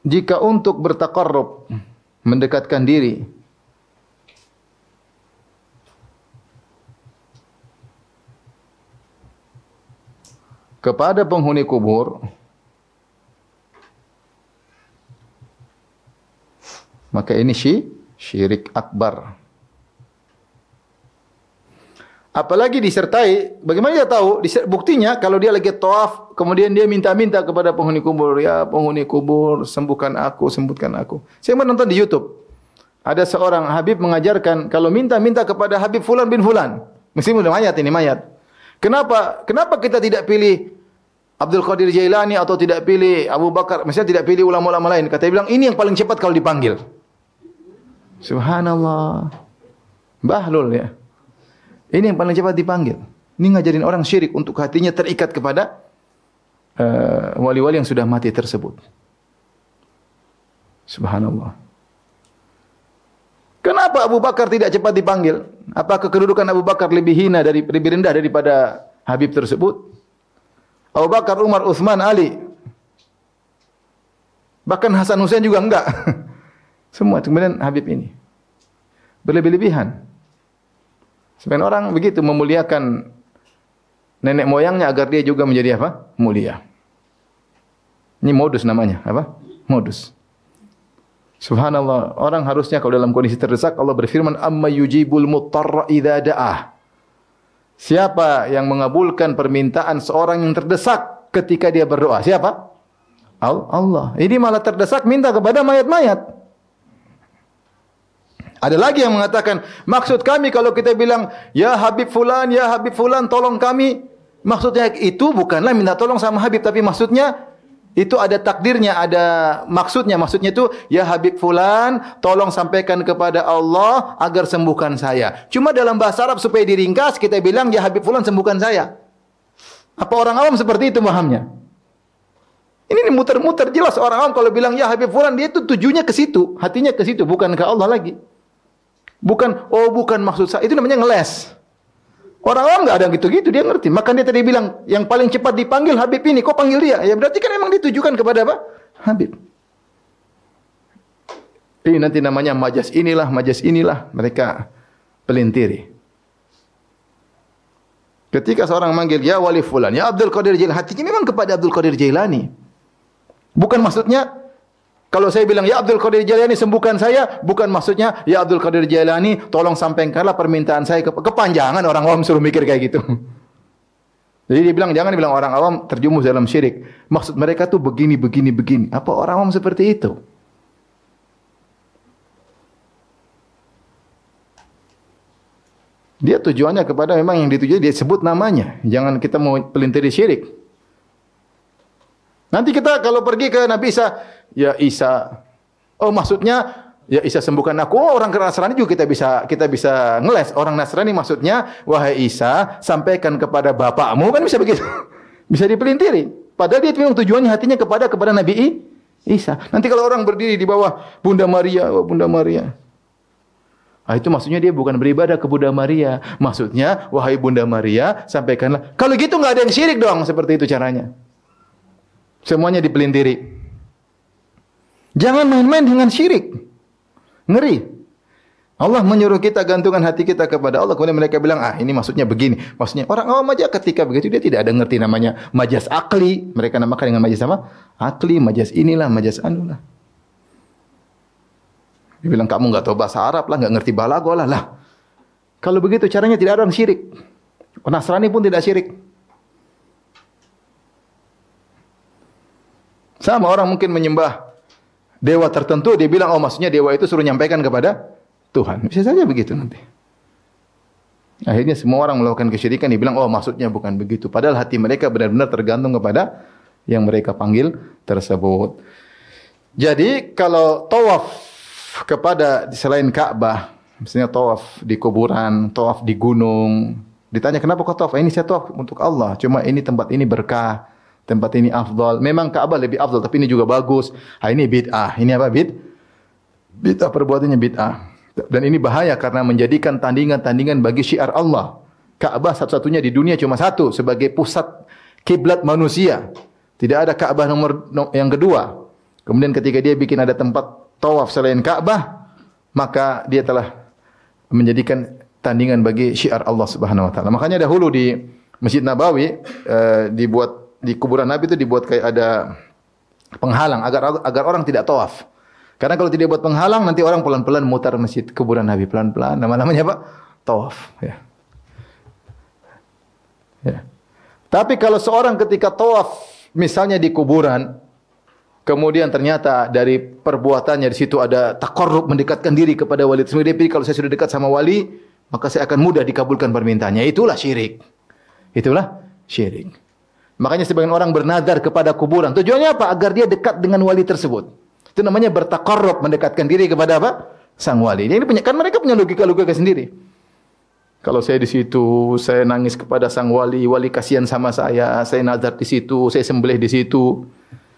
jika untuk bertaqarrub, mendekatkan diri, kepada penghuni kubur, maka ini syirik akbar. Apalagi disertai, bagaimana dia tahu? Buktinya kalau dia lagi tawaf, kemudian dia minta-minta kepada penghuni kubur, ya penghuni kubur, sembuhkan aku, sembuhkan aku. Saya menonton di YouTube. Ada seorang Habib mengajarkan kalau minta-minta kepada Habib Fulan bin Fulan. Mesti mudah mayat ini mayat. Kenapa kita tidak pilih Abdul Qadir Jailani atau tidak pilih Abu Bakar, misalnya tidak pilih ulama-ulama lain? Kata dia bilang, ini yang paling cepat kalau dipanggil. Subhanallah. Bahlul ya. Ini yang paling cepat dipanggil. Ini ngajarin orang syirik untuk hatinya terikat kepada wali-wali yang sudah mati tersebut. Subhanallah. Kenapa Abu Bakar tidak cepat dipanggil? Apakah kedudukan Abu Bakar lebih rendah daripada Habib tersebut? Abu Bakar, Umar, Uthman, Ali. Bahkan Hasan Hussein juga enggak. Semua. Kemudian Habib ini. Berlebih-lebihan. Sebagian orang begitu memuliakan nenek moyangnya agar dia juga menjadi apa? Mulia. Ini modus namanya. Apa? Modus. Subhanallah. Orang harusnya kalau dalam kondisi terdesak, Allah berfirman, amma yujibul muttarra idza da'ah. Siapa yang mengabulkan permintaan seorang yang terdesak ketika dia berdoa? Siapa? Allah. Ini malah terdesak minta kepada mayat-mayat. Ada lagi yang mengatakan, maksud kami kalau kita bilang, ya Habib Fulan, tolong kami. Maksudnya itu bukanlah minta tolong sama Habib, tapi maksudnya itu ada takdirnya, ada maksudnya. Maksudnya itu, ya Habib Fulan, tolong sampaikan kepada Allah agar sembuhkan saya. Cuma dalam bahasa Arab supaya diringkas, kita bilang, ya Habib Fulan sembuhkan saya. Apa orang awam seperti itu pahamnya? Ini muter-muter, jelas orang awam kalau bilang, ya Habib Fulan, dia itu tujuannya ke situ, hatinya ke situ, bukan ke Allah lagi. Bukan maksud saya. Itu namanya ngeles. Orang awam enggak ada gitu-gitu, dia ngerti. Maka dia tadi bilang, yang paling cepat dipanggil Habib ini, kok panggil dia? Ya berarti kan memang ditujukan kepada apa? Habib. Ini nanti namanya majas inilah. Mereka pelintiri. Ketika seorang manggil, ya Wali Fulan, ya Abdul Qadir Jailani, hatinya memang kepada Abdul Qadir Jailani. Bukan maksudnya, kalau saya bilang, ya Abdul Qadir Jailani sembuhkan saya, bukan maksudnya, ya Abdul Qadir Jailani tolong sampaikanlah permintaan saya. Kepanjangan orang awam suruh mikir kayak gitu. Jadi dia bilang, jangan dibilang orang awam terjumus dalam syirik. Maksud mereka tuh begini. Apa orang awam seperti itu? Dia tujuannya kepada memang yang ditujui, dia sebut namanya. Jangan kita mau pelintiri syirik. Nanti kita kalau pergi ke Nabi Isa, ya Isa. Oh maksudnya, ya Isa sembuhkan aku. Oh, orang Nasrani juga kita bisa ngeles. Orang Nasrani maksudnya, wahai Isa, sampaikan kepada bapakmu, kan bisa begitu. Bisa dipelintiri. Padahal dia memang tujuannya hatinya kepada Nabi Isa. Nanti kalau orang berdiri di bawah Bunda Maria, oh Bunda Maria. Itu maksudnya dia bukan beribadah ke Bunda Maria. Maksudnya, wahai Bunda Maria, sampaikanlah. Kalau gitu enggak ada yang syirik dong, seperti itu caranya. Semuanya dipelintiri. Jangan main-main dengan syirik. Ngeri. Allah menyuruh kita gantungkan hati kita kepada Allah. Kemudian mereka bilang, ini maksudnya begini. Maksudnya orang awam aja ketika begitu dia tidak ada ngerti namanya majas akli. Mereka namakan dengan majas apa? Akli, majas inilah, majas anulah. Dia bilang kamu enggak tahu bahasa Arab lah, enggak ngerti balaghah lah. Kalau begitu caranya tidak ada orang syirik. Nasrani pun tidak syirik. Sama orang mungkin menyembah dewa tertentu, dia bilang maksudnya dewa itu suruh nyampaikan kepada Tuhan. Bisa saja begitu nanti. Akhirnya semua orang melakukan kesyirikan, dia bilang maksudnya bukan begitu. Padahal hati mereka benar-benar tergantung kepada yang mereka panggil tersebut. Jadi kalau tawaf kepada selain Ka'bah, misalnya tawaf di kuburan, tawaf di gunung, ditanya kenapa kau tawaf? Ini saya tawaf untuk Allah. Cuma ini tempat ini berkah, tempat ini afdal. Memang Ka'bah lebih afdal, tapi ini juga bagus. Ini bid'ah. Ini apa bid'ah, perbuatannya bid'ah. Dan ini bahaya karena menjadikan tandingan-tandingan bagi syiar Allah. Ka'bah satu-satunya di dunia cuma satu sebagai pusat kiblat manusia. Tidak ada Ka'bah nomor yang kedua. Kemudian ketika dia bikin ada tempat tawaf selain Ka'bah, maka dia telah menjadikan tandingan bagi syiar Allah Subhanahu wa taala. Makanya dahulu di Masjid Nabawi dibuat di kuburan Nabi itu dibuat kayak ada penghalang agar orang tidak tawaf. Karena kalau tidak buat penghalang, nanti orang pelan-pelan mutar masjid kuburan Nabi pelan-pelan. Nama-namanya apa? Tawaf. Ya. Tapi kalau seorang ketika tawaf, misalnya di kuburan, kemudian ternyata dari perbuatannya di situ ada taqarrub, mendekatkan diri kepada wali tersebut. Dia pikir kalau saya sudah dekat sama wali, maka saya akan mudah dikabulkan permintaannya. Itulah syirik. Itulah syirik. Makanya sebagian orang bernadar kepada kuburan. Tujuannya apa? Agar dia dekat dengan wali tersebut. Itu namanya bertaqarrub, mendekatkan diri kepada apa? Sang wali. Ini kan mereka punya logika-logika sendiri. Kalau saya di situ, saya nangis kepada sang wali, wali kasihan sama saya nazar di situ, saya sembelih di situ.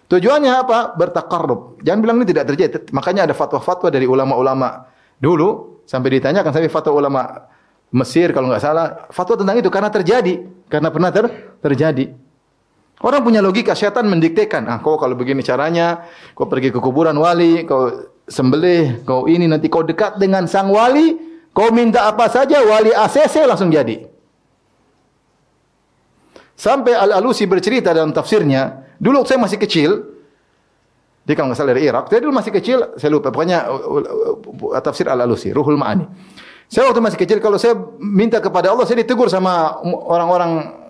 Tujuannya apa? Bertaqarrub. Jangan bilang ini tidak terjadi. Makanya ada fatwa-fatwa dari ulama-ulama dulu sampai ditanyakan sampai fatwa ulama Mesir kalau enggak salah, fatwa tentang itu karena terjadi, karena pernah terjadi. Orang punya logika, syaitan mendiktekan. Kau kalau begini caranya, kau pergi ke kuburan wali, kau sembelih, kau ini nanti kau dekat dengan sang wali, kau minta apa saja, wali ACC langsung jadi. Sampai Al-Alusi bercerita dalam tafsirnya, dulu saya masih kecil, dia kalau nggak salah dari Irak, saya dulu masih kecil, saya lupa, pokoknya tafsir Al-Alusi, Ruhul Ma'ani. Saya waktu masih kecil, kalau saya minta kepada Allah, saya ditegur sama orang-orang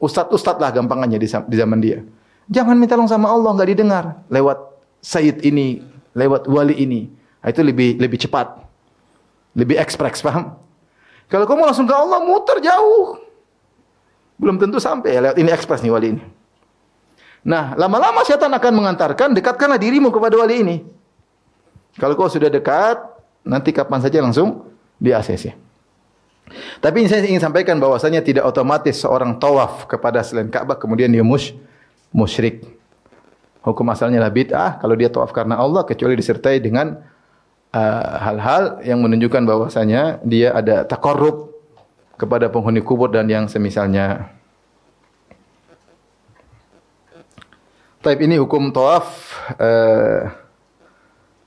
ustad-ustad lah gampangannya di zaman dia. Jangan minta tolong sama Allah, enggak didengar. Lewat sayyid ini, lewat wali ini. Itu lebih cepat. Lebih ekspres, paham? Kalau kamu langsung ke Allah, muter jauh. Belum tentu sampai lewat ini ekspres nih wali ini. Nah, lama-lama syaitan akan mengantarkan, dekatkanlah dirimu kepada wali ini. Kalau kau sudah dekat, nanti kapan saja langsung di ACC. Tapi saya ingin sampaikan bahwasanya tidak otomatis seorang tawaf kepada selain Ka'bah kemudian dia musyrik. Hukum asalnya adalah bid'ah kalau dia tawaf karena Allah kecuali disertai dengan hal-hal yang menunjukkan bahwasanya dia ada taqarrub kepada penghuni kubur dan yang semisalnya. Taib ini hukum tawaf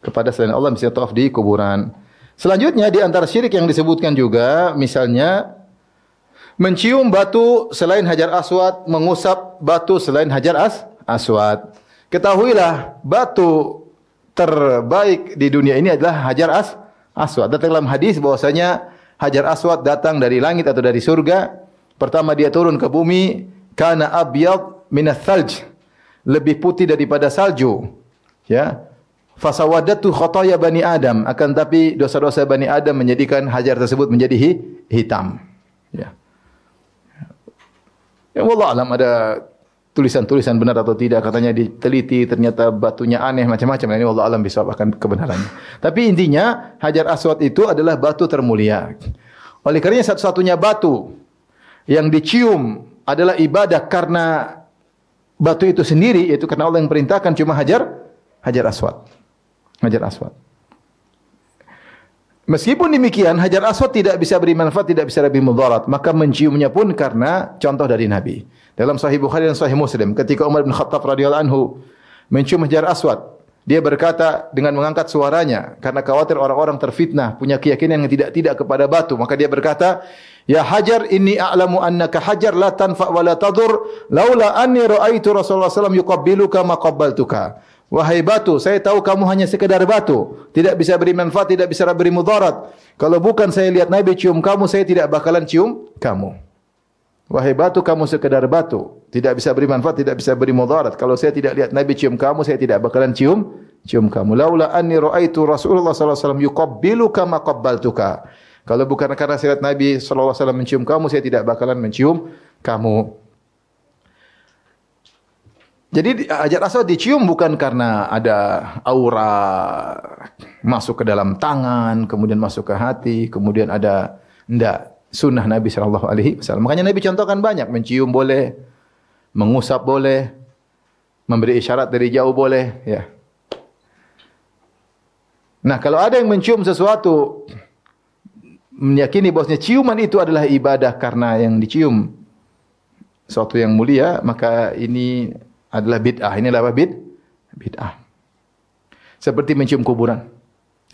kepada selain Allah, misalnya tawaf di kuburan. Selanjutnya di antara syirik yang disebutkan juga misalnya mencium batu selain Hajar Aswad, mengusap batu selain Hajar Aswad. Ketahuilah batu terbaik di dunia ini adalah Hajar Aswad. Datang dalam hadis bahwasanya Hajar Aswad datang dari langit atau dari surga. Pertama dia turun ke bumi, kana abyad minas thalj, lebih putih daripada salju. Ya. Fasawadatu khotoya bani Adam, akan tapi dosa-dosa bani Adam menjadikan hajar tersebut menjadi hitam. Ya. Wallah alam ada tulisan-tulisan benar atau tidak, katanya diteliti ternyata batunya aneh macam-macam. Ini wallah alam bisawab akan kebenarannya. Tapi intinya Hajar Aswad itu adalah batu termulia. Oleh karenanya satu-satunya batu yang dicium adalah ibadah karena batu itu sendiri, yaitu karena Allah yang perintahkan cuma Hajar Hajar Aswad. Hajar Aswad. Meskipun demikian, Hajar Aswad tidak bisa beri manfaat, tidak bisa beri mudarat, maka menciumnya pun karena contoh dari Nabi. Dalam Sahih Bukhari dan Sahih Muslim, ketika Umar bin Khattab radhiyallahu anhu mencium Hajar Aswad, dia berkata dengan mengangkat suaranya karena khawatir orang-orang terfitnah, punya keyakinan yang tidak kepada batu, maka dia berkata, "Ya Hajar, inni a'lamu annaka hajar la tanfa wa la tadur, laula anni ra'aitu Rasulullah sallallahu alaihi wasallam yuqabbiluka ma qabbaltuka." Wahai batu, saya tahu kamu hanya sekedar batu, tidak bisa beri manfaat, tidak bisa beri mudarat. Kalau bukan saya lihat Nabi cium kamu, saya tidak bakalan cium kamu. Wahai batu, kamu sekedar batu, tidak bisa beri manfaat, tidak bisa beri mudarat. Kalau saya tidak lihat Nabi cium kamu, saya tidak bakalan cium kamu. Laula anni ra'aitu Rasulullah sallallahu alaihi wasallam yuqabbiluka ma qabbaltuka. Kalau bukan karena saya lihat Nabi sallallahu alaihi wasallam mencium kamu, saya tidak bakalan mencium kamu. Jadi Hajar Aswad dicium bukan karena ada aura masuk ke dalam tangan, kemudian masuk ke hati, kemudian ada sunnah Nabi sallallahu alaihi wasallam. Makanya Nabi contohkan banyak, mencium boleh, mengusap boleh, memberi isyarat dari jauh boleh, ya. Nah, kalau ada yang mencium sesuatu meyakini bahwasanya ciuman itu adalah ibadah karena yang dicium sesuatu yang mulia, maka ini adalah bid'ah. Ini adalah bid'ah. Seperti mencium kuburan.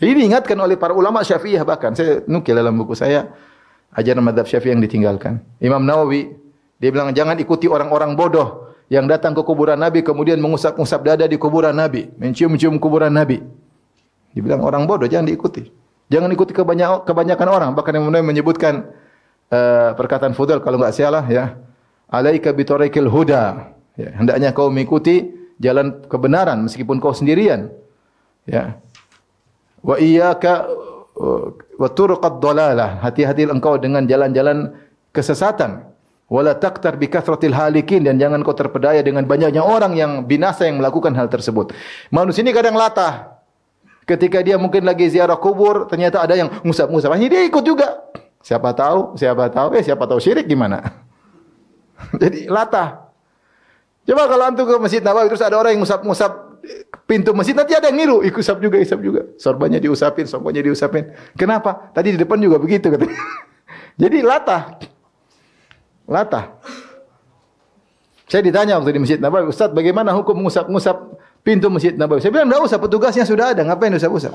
Ini diingatkan oleh para ulama Syafi'iyah, bahkan saya nukil dalam buku saya ajaran mazhab Syafi'i yang ditinggalkan. Imam Nawawi dia bilang jangan ikuti orang-orang bodoh yang datang ke kuburan Nabi kemudian mengusap-usap dada di kuburan Nabi, mencium-cium kuburan Nabi. Dia bilang orang bodoh jangan diikuti. Jangan ikuti kebanyakan orang. Bahkan Imam Nawawi menyebutkan perkataan Fudail kalau enggak salah ya. Alaika bi tariqil huda. Ya, hendaknya kau mengikuti jalan kebenaran meskipun kau sendirian. Ya. Wa iyyaka wa turuqad dhalalah. Hati-hati engkau dengan jalan-jalan kesesatan. Wala taqtar bi kathratil halikin, dan jangan kau terpedaya dengan banyaknya orang yang binasa yang melakukan hal tersebut. Manusia ini kadang latah. Ketika dia mungkin lagi ziarah kubur, ternyata ada yang ngusap-ngusap. Akhirnya dia ikut juga. Siapa tahu syirik gimana? Jadi latah. Coba kalau antum ke Masjid Nabawi terus ada orang yang ngusap-ngusap pintu masjid, nanti ada yang niru, isap juga. Sorbannya diusapin. Kenapa? Tadi di depan juga begitu katanya. Jadi latah. Saya ditanya waktu di Masjid Nabawi, Ustaz, bagaimana hukum mengusap-ngusap pintu Masjid Nabawi? Saya bilang, enggak usah, petugasnya sudah ada, ngapain usap-usap?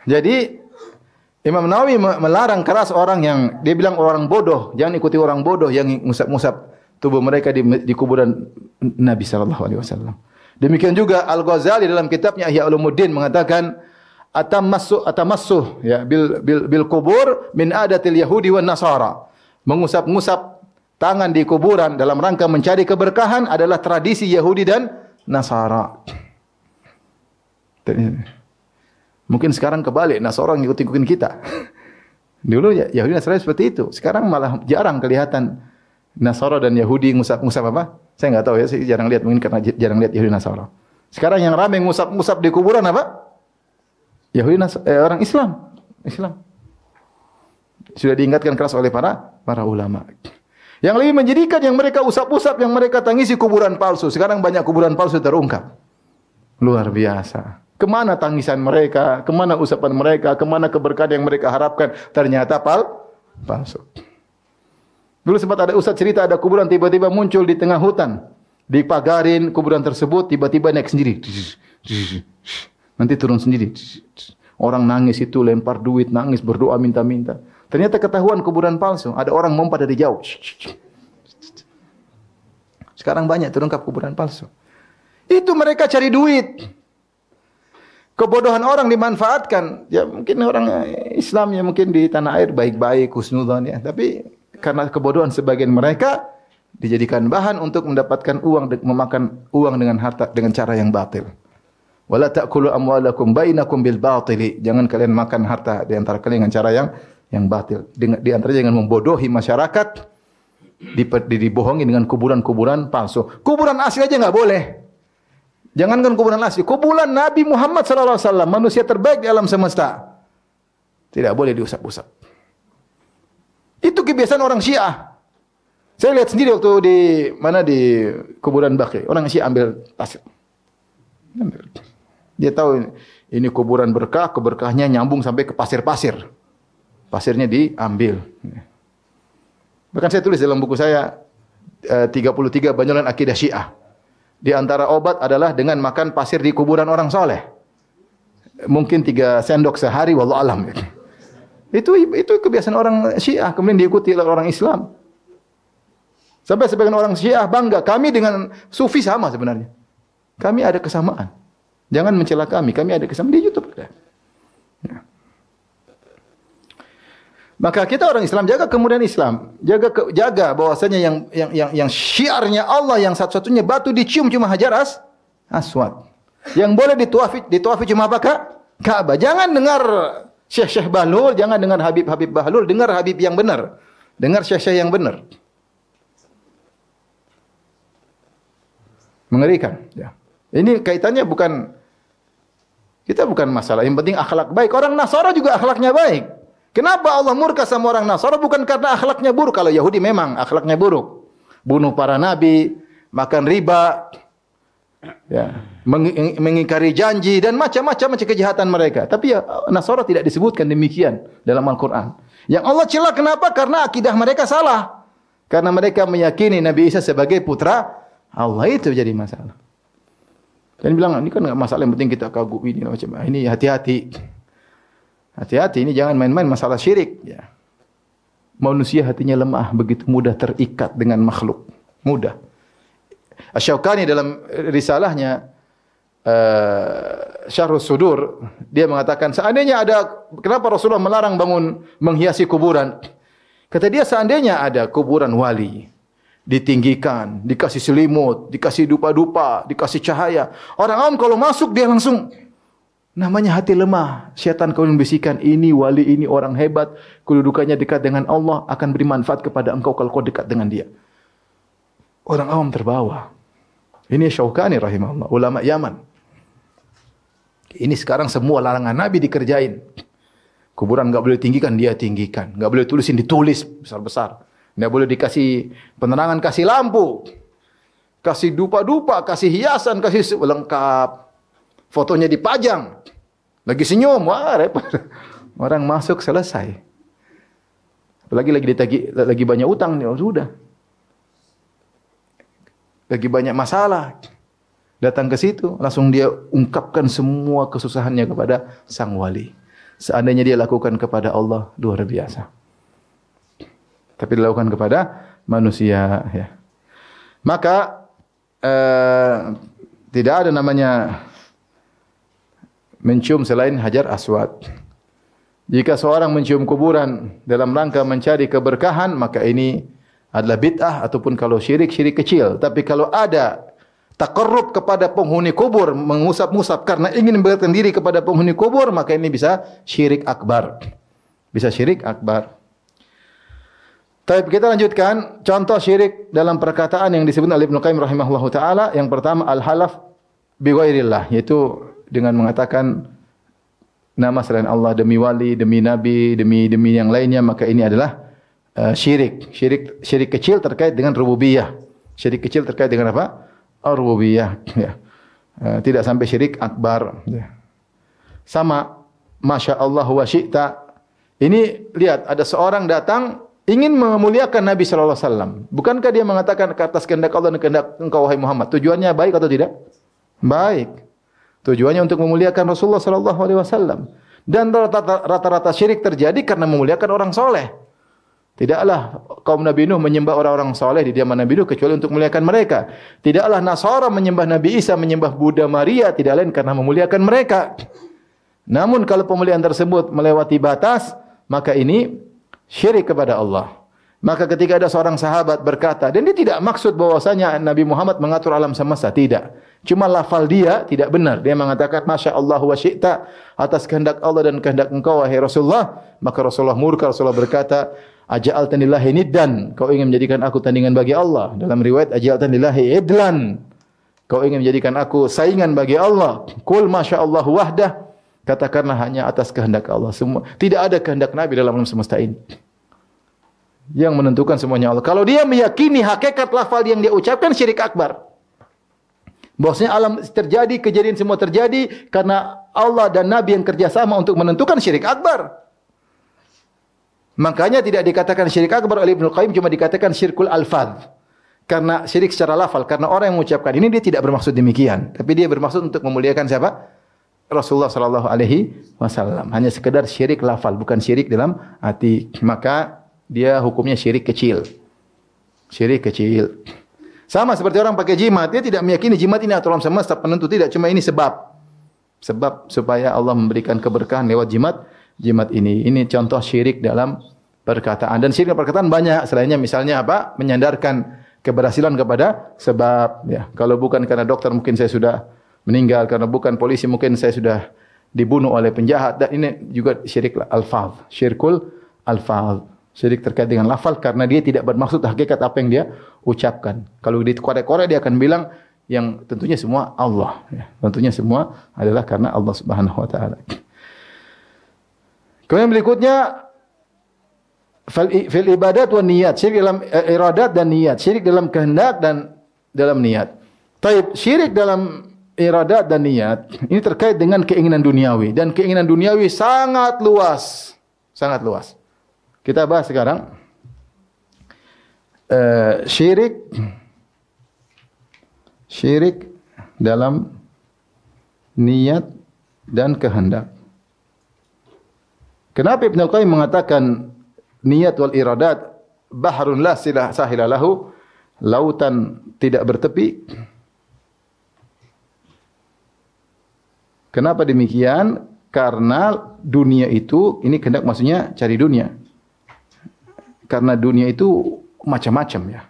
Jadi Imam Nawawi melarang keras orang yang dia bilang orang bodoh, jangan ikuti orang bodoh yang ngusap-ngusap tubuh mereka di kuburan Nabi sallallahu alaihi wasallam. Demikian juga Al-Ghazali dalam kitabnya Ihya Ulumuddin mengatakan atamassuh ya bil kubur min adatil yahudi wan nasara. Mengusap-ngusap tangan di kuburan dalam rangka mencari keberkahan adalah tradisi Yahudi dan Nasara. Mungkin sekarang kebalik, Nasara ngikut-ngikutin kita. Dulu ya Yahudi Nasara seperti itu. Sekarang malah jarang kelihatan Nasara dan Yahudi ngusap-ngusap apa? Saya enggak tahu ya, saya jarang lihat, mungkin karena jarang lihat Yahudi Nasara. Sekarang yang ramai ngusap-ngusap di kuburan apa? Yahudi orang Islam. Sudah diingatkan keras oleh para ulama. Yang lebih menjadikan yang mereka usap-usap, yang mereka tangisi kuburan palsu. Sekarang banyak kuburan palsu terungkap. Luar biasa. Kemana tangisan mereka, kemana usapan mereka, kemana keberkahan yang mereka harapkan, ternyata palsu. Dulu sempat ada ustaz cerita ada kuburan tiba-tiba muncul di tengah hutan. Dipagarin kuburan tersebut, tiba-tiba naik sendiri. Nanti turun sendiri. Orang nangis itu, lempar duit, nangis, berdoa, minta-minta. Ternyata ketahuan kuburan palsu. Ada orang mompa dari jauh. Sekarang banyak terungkap kuburan palsu. Itu mereka cari duit. Kebodohan orang dimanfaatkan. Ya mungkin orang Islam ya mungkin di tanah air baik-baik, husnudzon ya. Tapi karena kebodohan sebagian mereka dijadikan bahan untuk mendapatkan uang, memakan uang dengan harta dengan cara yang batil. Wala ta'kulu amwalakum bainakum bil batili. Jangan kalian makan harta di antara kalian dengan cara yang batil. Di antara dengan membodohi masyarakat, dibohongi dengan kuburan-kuburan palsu. Kuburan asli aja enggak boleh. Jangankan kuburan asli, kuburan Nabi Muhammad sallallahu alaihi wasallam, manusia terbaik di alam semesta. Tidak boleh diusap-usap. Itu kebiasaan orang Syiah. Saya lihat sendiri waktu di kuburan Baqi, orang Syiah ambil pasir. Dia tahu ini kuburan berkah, keberkahnya nyambung sampai ke pasir-pasir. Pasirnya diambil. Bahkan saya tulis dalam buku saya 33 banyolan akidah Syiah. Di antara obat adalah dengan makan pasir di kuburan orang soleh. Mungkin 3 sendok sehari, wallahu alam. Itu kebiasaan orang Syiah, kemudian diikuti oleh orang Islam. Sampai sebagian orang Syiah bangga, kami dengan Sufi sama sebenarnya. Kami ada kesamaan. Jangan mencela kami ada kesamaan di YouTube. Ya. Maka kita orang Islam jaga kemuliaan Islam, jaga bahwasanya yang syiarnya Allah yang satu-satunya batu dicium cuma Hajar Aswad. Yang boleh dituafi cuma apa, Kak? Ka'bah. Jangan dengar Syekh Bahlul, jangan dengar Habib Bahlul, dengar Habib yang benar. Dengar Syekh yang benar. Mengerikan, ya. Ini kaitannya bukan masalah, yang penting akhlak baik. Orang Nasara juga akhlaknya baik. Kenapa Allah murka sama orang Nasara? Bukan karena akhlaknya buruk. Kalau Yahudi memang akhlaknya buruk. Bunuh para nabi, makan riba, ya, mengingkari janji dan macam-macam kejahatan mereka. Tapi ya Nasara tidak disebutkan demikian dalam Al-Quran. Yang Allah cela kenapa? Karena akidah mereka salah. Karena mereka meyakini Nabi Isa sebagai putra Allah, itu jadi masalah. Dan bilang ini kan enggak masalah, yang penting kita kagum ini macam ini. Hati-hati. Hati-hati, ini jangan main-main masalah syirik. Ya. Manusia hatinya lemah, begitu mudah terikat dengan makhluk. Mudah. Asy-Syaukani dalam risalahnya Syarhus Sudur, dia mengatakan seandainya ada, kenapa Rasulullah melarang menghiasi kuburan? Kata dia seandainya ada kuburan wali, ditinggikan, dikasih selimut, dikasih dupa-dupa, dikasih cahaya. Orang awam kalau masuk dia langsung, namanya hati lemah. Syaitan kau membisikkan, ini wali, ini orang hebat, kedudukannya dekat dengan Allah, akan beri manfaat kepada engkau kalau kau dekat dengan dia. Orang awam terbawa. Ini Syaukani rahimahullah, ulama Yaman. Ini sekarang semua larangan Nabi dikerjain. Kuburan enggak boleh tinggikan, dia tinggikan. Enggak boleh tulisin, ditulis besar-besar. Enggak boleh dikasih penerangan, kasih lampu. Kasih dupa-dupa, kasih hiasan, kasih lengkap. Fotonya dipajang. Lagi senyum, wah repot. Orang masuk selesai. Apalagi lagi banyak utang, ya sudah. Lagi banyak masalah. Datang ke situ, langsung dia ungkapkan semua kesusahannya kepada sang wali. Seandainya dia lakukan kepada Allah, luar biasa. Tapi dilakukan kepada manusia. Ya. Maka tidak ada namanya mencium selain Hajar Aswad. Jika seorang mencium kuburan dalam rangka mencari keberkahan, maka ini adalah bid'ah ataupun kalau syirik kecil. Tapi kalau ada taqarrub kepada penghuni kubur, mengusap-ngusap karena ingin mendekatkan diri kepada penghuni kubur, maka ini bisa syirik akbar. Bisa syirik akbar. Tapi kita lanjutkan contoh syirik dalam perkataan yang disebut oleh Ibnu Qayyim rahimahullahu taala. Yang pertama al-halaf bi ghairillah, yaitu dengan mengatakan nama selain Allah, demi wali, demi nabi, demi yang lainnya, maka ini adalah syirik. Syirik kecil terkait dengan rububiyah. Syirik kecil terkait dengan apa? Rububiyah. Ya. Tidak sampai syirik akbar. Ya. Sama, masya Allah wa syi'ta. Ini lihat, ada seorang datang ingin memuliakan Nabi sallallahu alaihi wasallam. Bukankah dia mengatakan ke atas kehendak Allah dan kehendak engkau wahai Muhammad? Tujuannya baik atau tidak? Baik. Tujuannya untuk memuliakan Rasulullah sallallahu alaihi wasallam. Dan rata-rata syirik terjadi karena memuliakan orang soleh. Tidaklah kaum Nabi Nuh menyembah orang-orang soleh di zaman Nabi Nuh kecuali untuk memuliakan mereka. Tidaklah Nasara menyembah Nabi Isa, menyembah Buddha Maria, tidak lain karena memuliakan mereka. Namun kalau pemuliaan tersebut melewati batas, maka ini syirik kepada Allah. Maka ketika ada seorang sahabat berkata, dan dia tidak maksud bahwasanya Nabi Muhammad mengatur alam semesta, tidak. Cuma lafal dia tidak benar. Dia mengatakan masya Allah wa syi'ta, atas kehendak Allah dan kehendak engkau wahai Rasulullah. Maka Rasulullah murka. Rasulullah berkata, aja'altani lillahi niddan, kau ingin menjadikan aku tandingan bagi Allah. Dalam riwayat aja'altani lillahi idlan, kau ingin menjadikan aku saingan bagi Allah. Qul masya Allah wahdah, katakanlah hanya atas kehendak Allah semua. Tidak ada kehendak Nabi dalam alam semesta ini. Yang menentukan semuanya Allah. Kalau dia meyakini hakikat lafal yang dia ucapkan, syirik akbar. Bahwasanya alam terjadi, kejadian semua terjadi karena Allah dan Nabi yang kerjasama untuk menentukan, syirik akbar. Makanya tidak dikatakan syirik akbar oleh Ibnu Qayyim, cuma dikatakan syirkul alfaz. Karena syirik secara lafal, karena orang yang mengucapkan ini dia tidak bermaksud demikian, tapi dia bermaksud untuk memuliakan siapa? Rasulullah sallallahu alaihi wasallam. Hanya sekedar syirik lafal, bukan syirik dalam hati. Maka dia hukumnya syirik kecil. Syirik kecil. Sama seperti orang pakai jimat, dia tidak meyakini jimat ini aturan semesta penentu, tidak, cuma ini sebab. Sebab supaya Allah memberikan keberkahan lewat jimat ini. Ini contoh syirik dalam perkataan. Dan syirik dalam perkataan banyak. Selainnya misalnya apa? Menyandarkan keberhasilan kepada sebab. Ya. Kalau bukan karena dokter mungkin saya sudah meninggal. Karena bukan polisi mungkin saya sudah dibunuh oleh penjahat. Dan ini juga syirik alfaz. Syirkul alfaz. Syirik terkait dengan lafal karena dia tidak bermaksud hakikat apa yang dia ucapkan. Kalau dikorek-korek dia akan bilang yang tentunya semua Allah. Ya. Tentunya semua adalah karena Allah Subhanahu wa taala. Kemudian berikutnya fil ibadat wa niyat, syirik dalam iradat dan niat, syirik dalam kehendak dan dalam niat. Taib, syirik dalam iradat dan niat ini terkait dengan keinginan duniawi, dan keinginan duniawi sangat luas, sangat luas. Kita bahas sekarang syirik dalam niat dan kehendak. Kenapa Ibnu Qayyim mengatakan niat wal iradat bahrun la sahila lahu, lautan tidak bertepi? Kenapa demikian? Karena dunia itu, ini kehendak maksudnya cari dunia. Karena dunia itu macam-macam ya.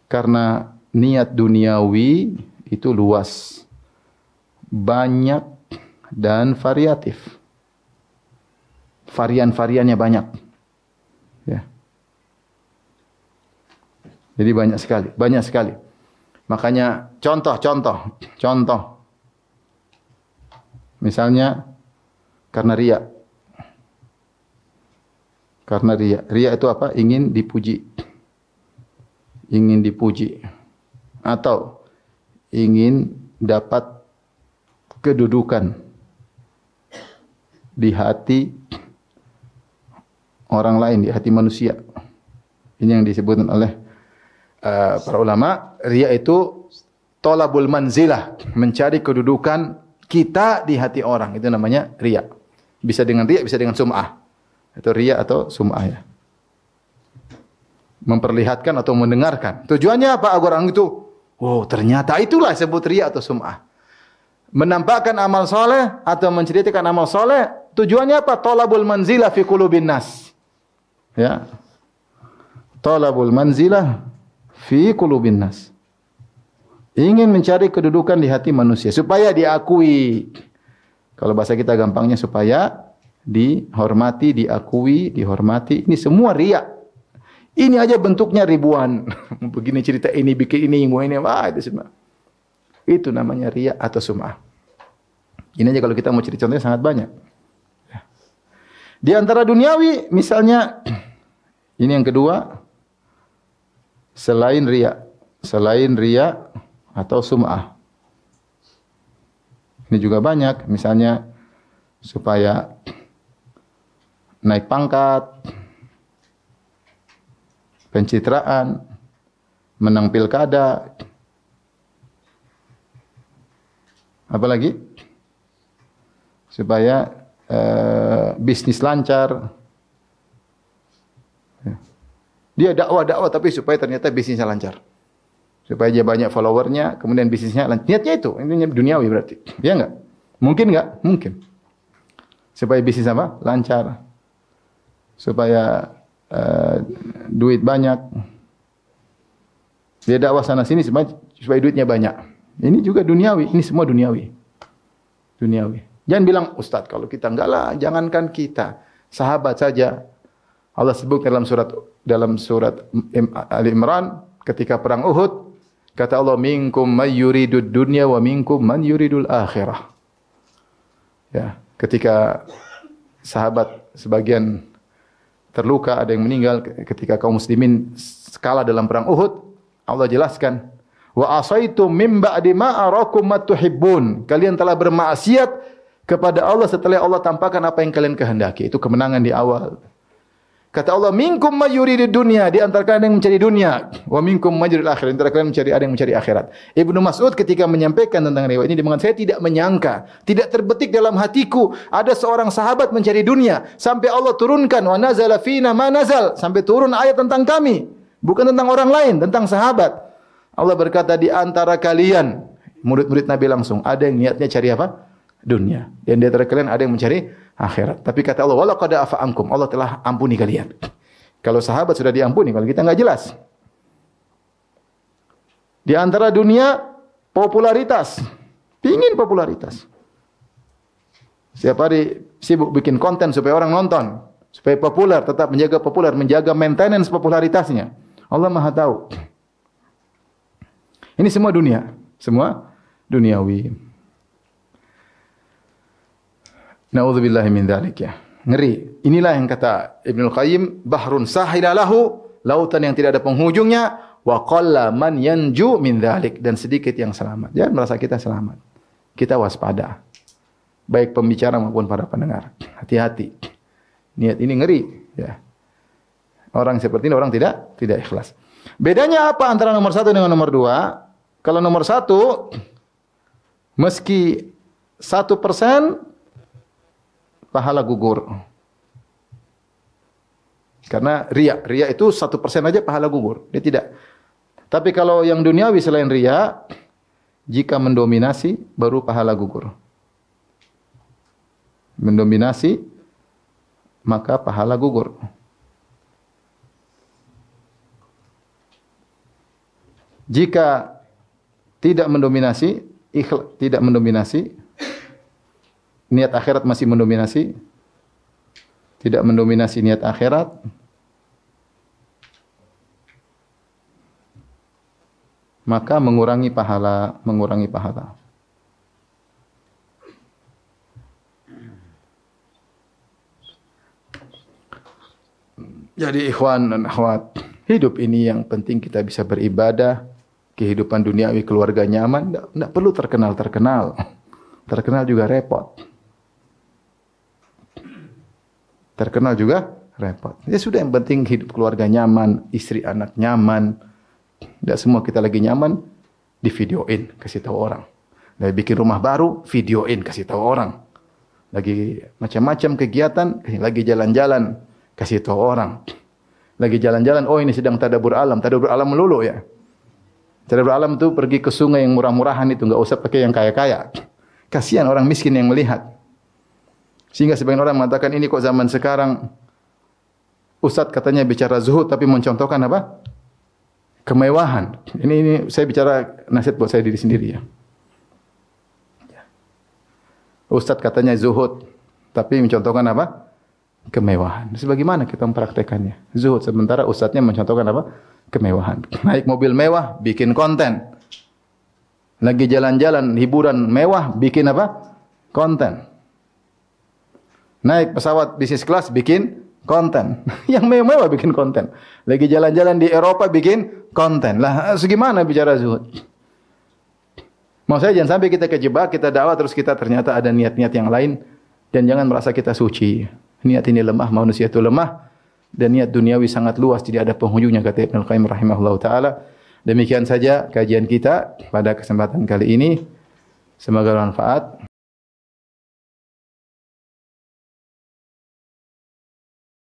Karena niat duniawi itu luas, banyak dan variatif. Varian-variannya banyak. Ya. Jadi banyak sekali. Makanya contoh. Misalnya karena riya. Karena riya. Riya itu apa? Ingin dipuji. Ingin dipuji. Atau ingin dapat kedudukan di hati orang lain, di hati manusia. Ini yang disebutkan oleh para ulama. Riya itu tolabul manzilah, mencari kedudukan kita di hati orang. Itu namanya riya. Bisa dengan riya, bisa dengan sum'ah. Itu riya atau sum'ah ya. Memperlihatkan atau mendengarkan. Tujuannya apa? Agar orang itu, oh ternyata itulah sebut riya atau sum'ah. Menampakkan amal soleh atau menceritakan amal soleh. Tujuannya apa? Tolabul manzilah fi qulubin nas. Ya. Talabul manzilah fi qulubin nas. Ingin mencari kedudukan di hati manusia supaya diakui. Kalau bahasa kita gampangnya supaya dihormati, diakui, dihormati. Ini semua riya. Ini aja bentuknya ribuan. Begini cerita ini, bikin ini, itu semua. Itu namanya riya atau sum'ah. Ini aja kalau kita mau cerita contohnya sangat banyak. Di antara duniawi misalnya ini yang kedua, selain riya atau sum'ah. Ini juga banyak, misalnya supaya naik pangkat, pencitraan, menang pilkada. Apa lagi? Supaya bisnis lancar. Dia dakwah tapi supaya ternyata bisnisnya lancar. Supaya dia banyak followernya, kemudian bisnisnya lancar. Niatnya itu, ini duniawi berarti. Ya enggak? Mungkin enggak? Mungkin. Supaya bisnis apa? Lancar. Supaya duit banyak. Dia dakwah sana sini supaya duitnya banyak. Ini juga duniawi, ini semua duniawi. Duniawi. Jangan bilang, Ustaz, kalau kita enggak lah, jangankan kita, sahabat saja. Allah sebut dalam surat Ali Imran ketika perang Uhud, kata Allah, minkum may yuridud dunya wa minkum man yuridul akhirah. Ya, ketika sahabat sebagian terluka, ada yang meninggal ketika kaum muslimin kalah dalam perang Uhud. Allah jelaskan, wa asaitum mim ba'di ma arakum ma tuhibbun. Kalian telah bermaksiat kepada Allah setelah Allah tampakkan apa yang kalian kehendaki. Itu kemenangan di awal. Kata Allah, minkum may yuridid dunya, di antara kalian yang mencari dunia, wa minkum may yuridil akhirat, di antara kalian ada yang mencari akhirat. Ibnu Mas'ud ketika menyampaikan tentang riwayat ini dia mengatakan, saya tidak menyangka, tidak terbetik dalam hatiku ada seorang sahabat mencari dunia sampai Allah turunkan wa nazala fina ma nazal, sampai turun ayat tentang kami, bukan tentang orang lain, tentang sahabat. Allah berkata, di antara kalian, murid-murid Nabi langsung, ada yang niatnya cari apa? Dunia. Dan di antara kalian ada yang mencari akhirat. Tapi kata Allah, wala qad afa ankum, Allah telah ampuni kalian. Kalau sahabat sudah diampuni, kalau kita enggak jelas. Di antara dunia popularitas, pingin popularitas. Setiap hari sibuk bikin konten supaya orang nonton, supaya populer, tetap menjaga populer, menjaga maintenance popularitasnya. Allah Maha tahu. Ini semua dunia, semua duniawi. Na'udzubillahi min dzalik ya. Ngeri. Inilah yang kata Ibnu Qayyim, bahrun sahila lahu, lautan yang tidak ada penghujungnya, wa qalla man yanju min dzalik, dan sedikit yang selamat. Jangan merasa kita selamat. Kita waspada. Baik pembicara maupun para pendengar. Hati-hati. Niat ini ngeri ya. Orang seperti ini orang tidak ikhlas. Bedanya apa antara nomor 1 dengan nomor 2? Kalau nomor 1 meski 1% pahala gugur. Karena riya itu 1% aja pahala gugur. Dia tidak. Tapi kalau yang duniawi selain riya, jika mendominasi baru pahala gugur. Mendominasi maka pahala gugur. Jika tidak mendominasi, niat akhirat masih mendominasi, tidak mendominasi niat akhirat, maka mengurangi pahala. Jadi ikhwan dan akhwat, hidup ini yang penting kita bisa beribadah, kehidupan duniawi keluarga nyaman, tidak perlu terkenal. Terkenal juga repot. Ya sudah, yang penting hidup keluarga nyaman, istri anak nyaman. Tidak semua kita lagi nyaman, di videoin, kasih tahu orang. Lagi bikin rumah baru, videoin, kasih tahu orang. Lagi macam-macam kegiatan, lagi jalan-jalan, kasih tahu orang. Lagi jalan-jalan, oh ini sedang tadabbur alam melulu ya. Tadabbur alam itu pergi ke sungai yang murah-murahan itu, enggak usah pakai yang kaya-kaya. Kasihan orang miskin yang melihat. Sehingga sebagian orang mengatakan, ini kok zaman sekarang Ustadz katanya bicara zuhud tapi mencontohkan apa? Kemewahan. Ini saya bicara nasihat buat saya diri sendiri ya. Ustadz katanya zuhud tapi mencontohkan apa? Kemewahan. Sebagaimana kita mempraktekannya? Zuhud sementara ustadznya mencontohkan apa? Kemewahan. Naik mobil mewah, bikin konten. Lagi jalan-jalan, hiburan mewah, bikin apa? Konten. Naik pesawat bisnis kelas, bikin konten. Yang mewah bikin konten. Lagi jalan-jalan di Eropa, bikin konten. Lah, segimana bicara zuhud? Mau saya jangan sampai kita kejebak, kita dakwah terus kita ternyata ada niat-niat yang lain. Dan jangan merasa kita suci. Niat ini lemah, manusia itu lemah. Dan niat duniawi sangat luas, tidak ada penghujungnya, kata Ibnu Qayyim rahimahullah ta'ala. Demikian saja kajian kita pada kesempatan kali ini. Semoga bermanfaat.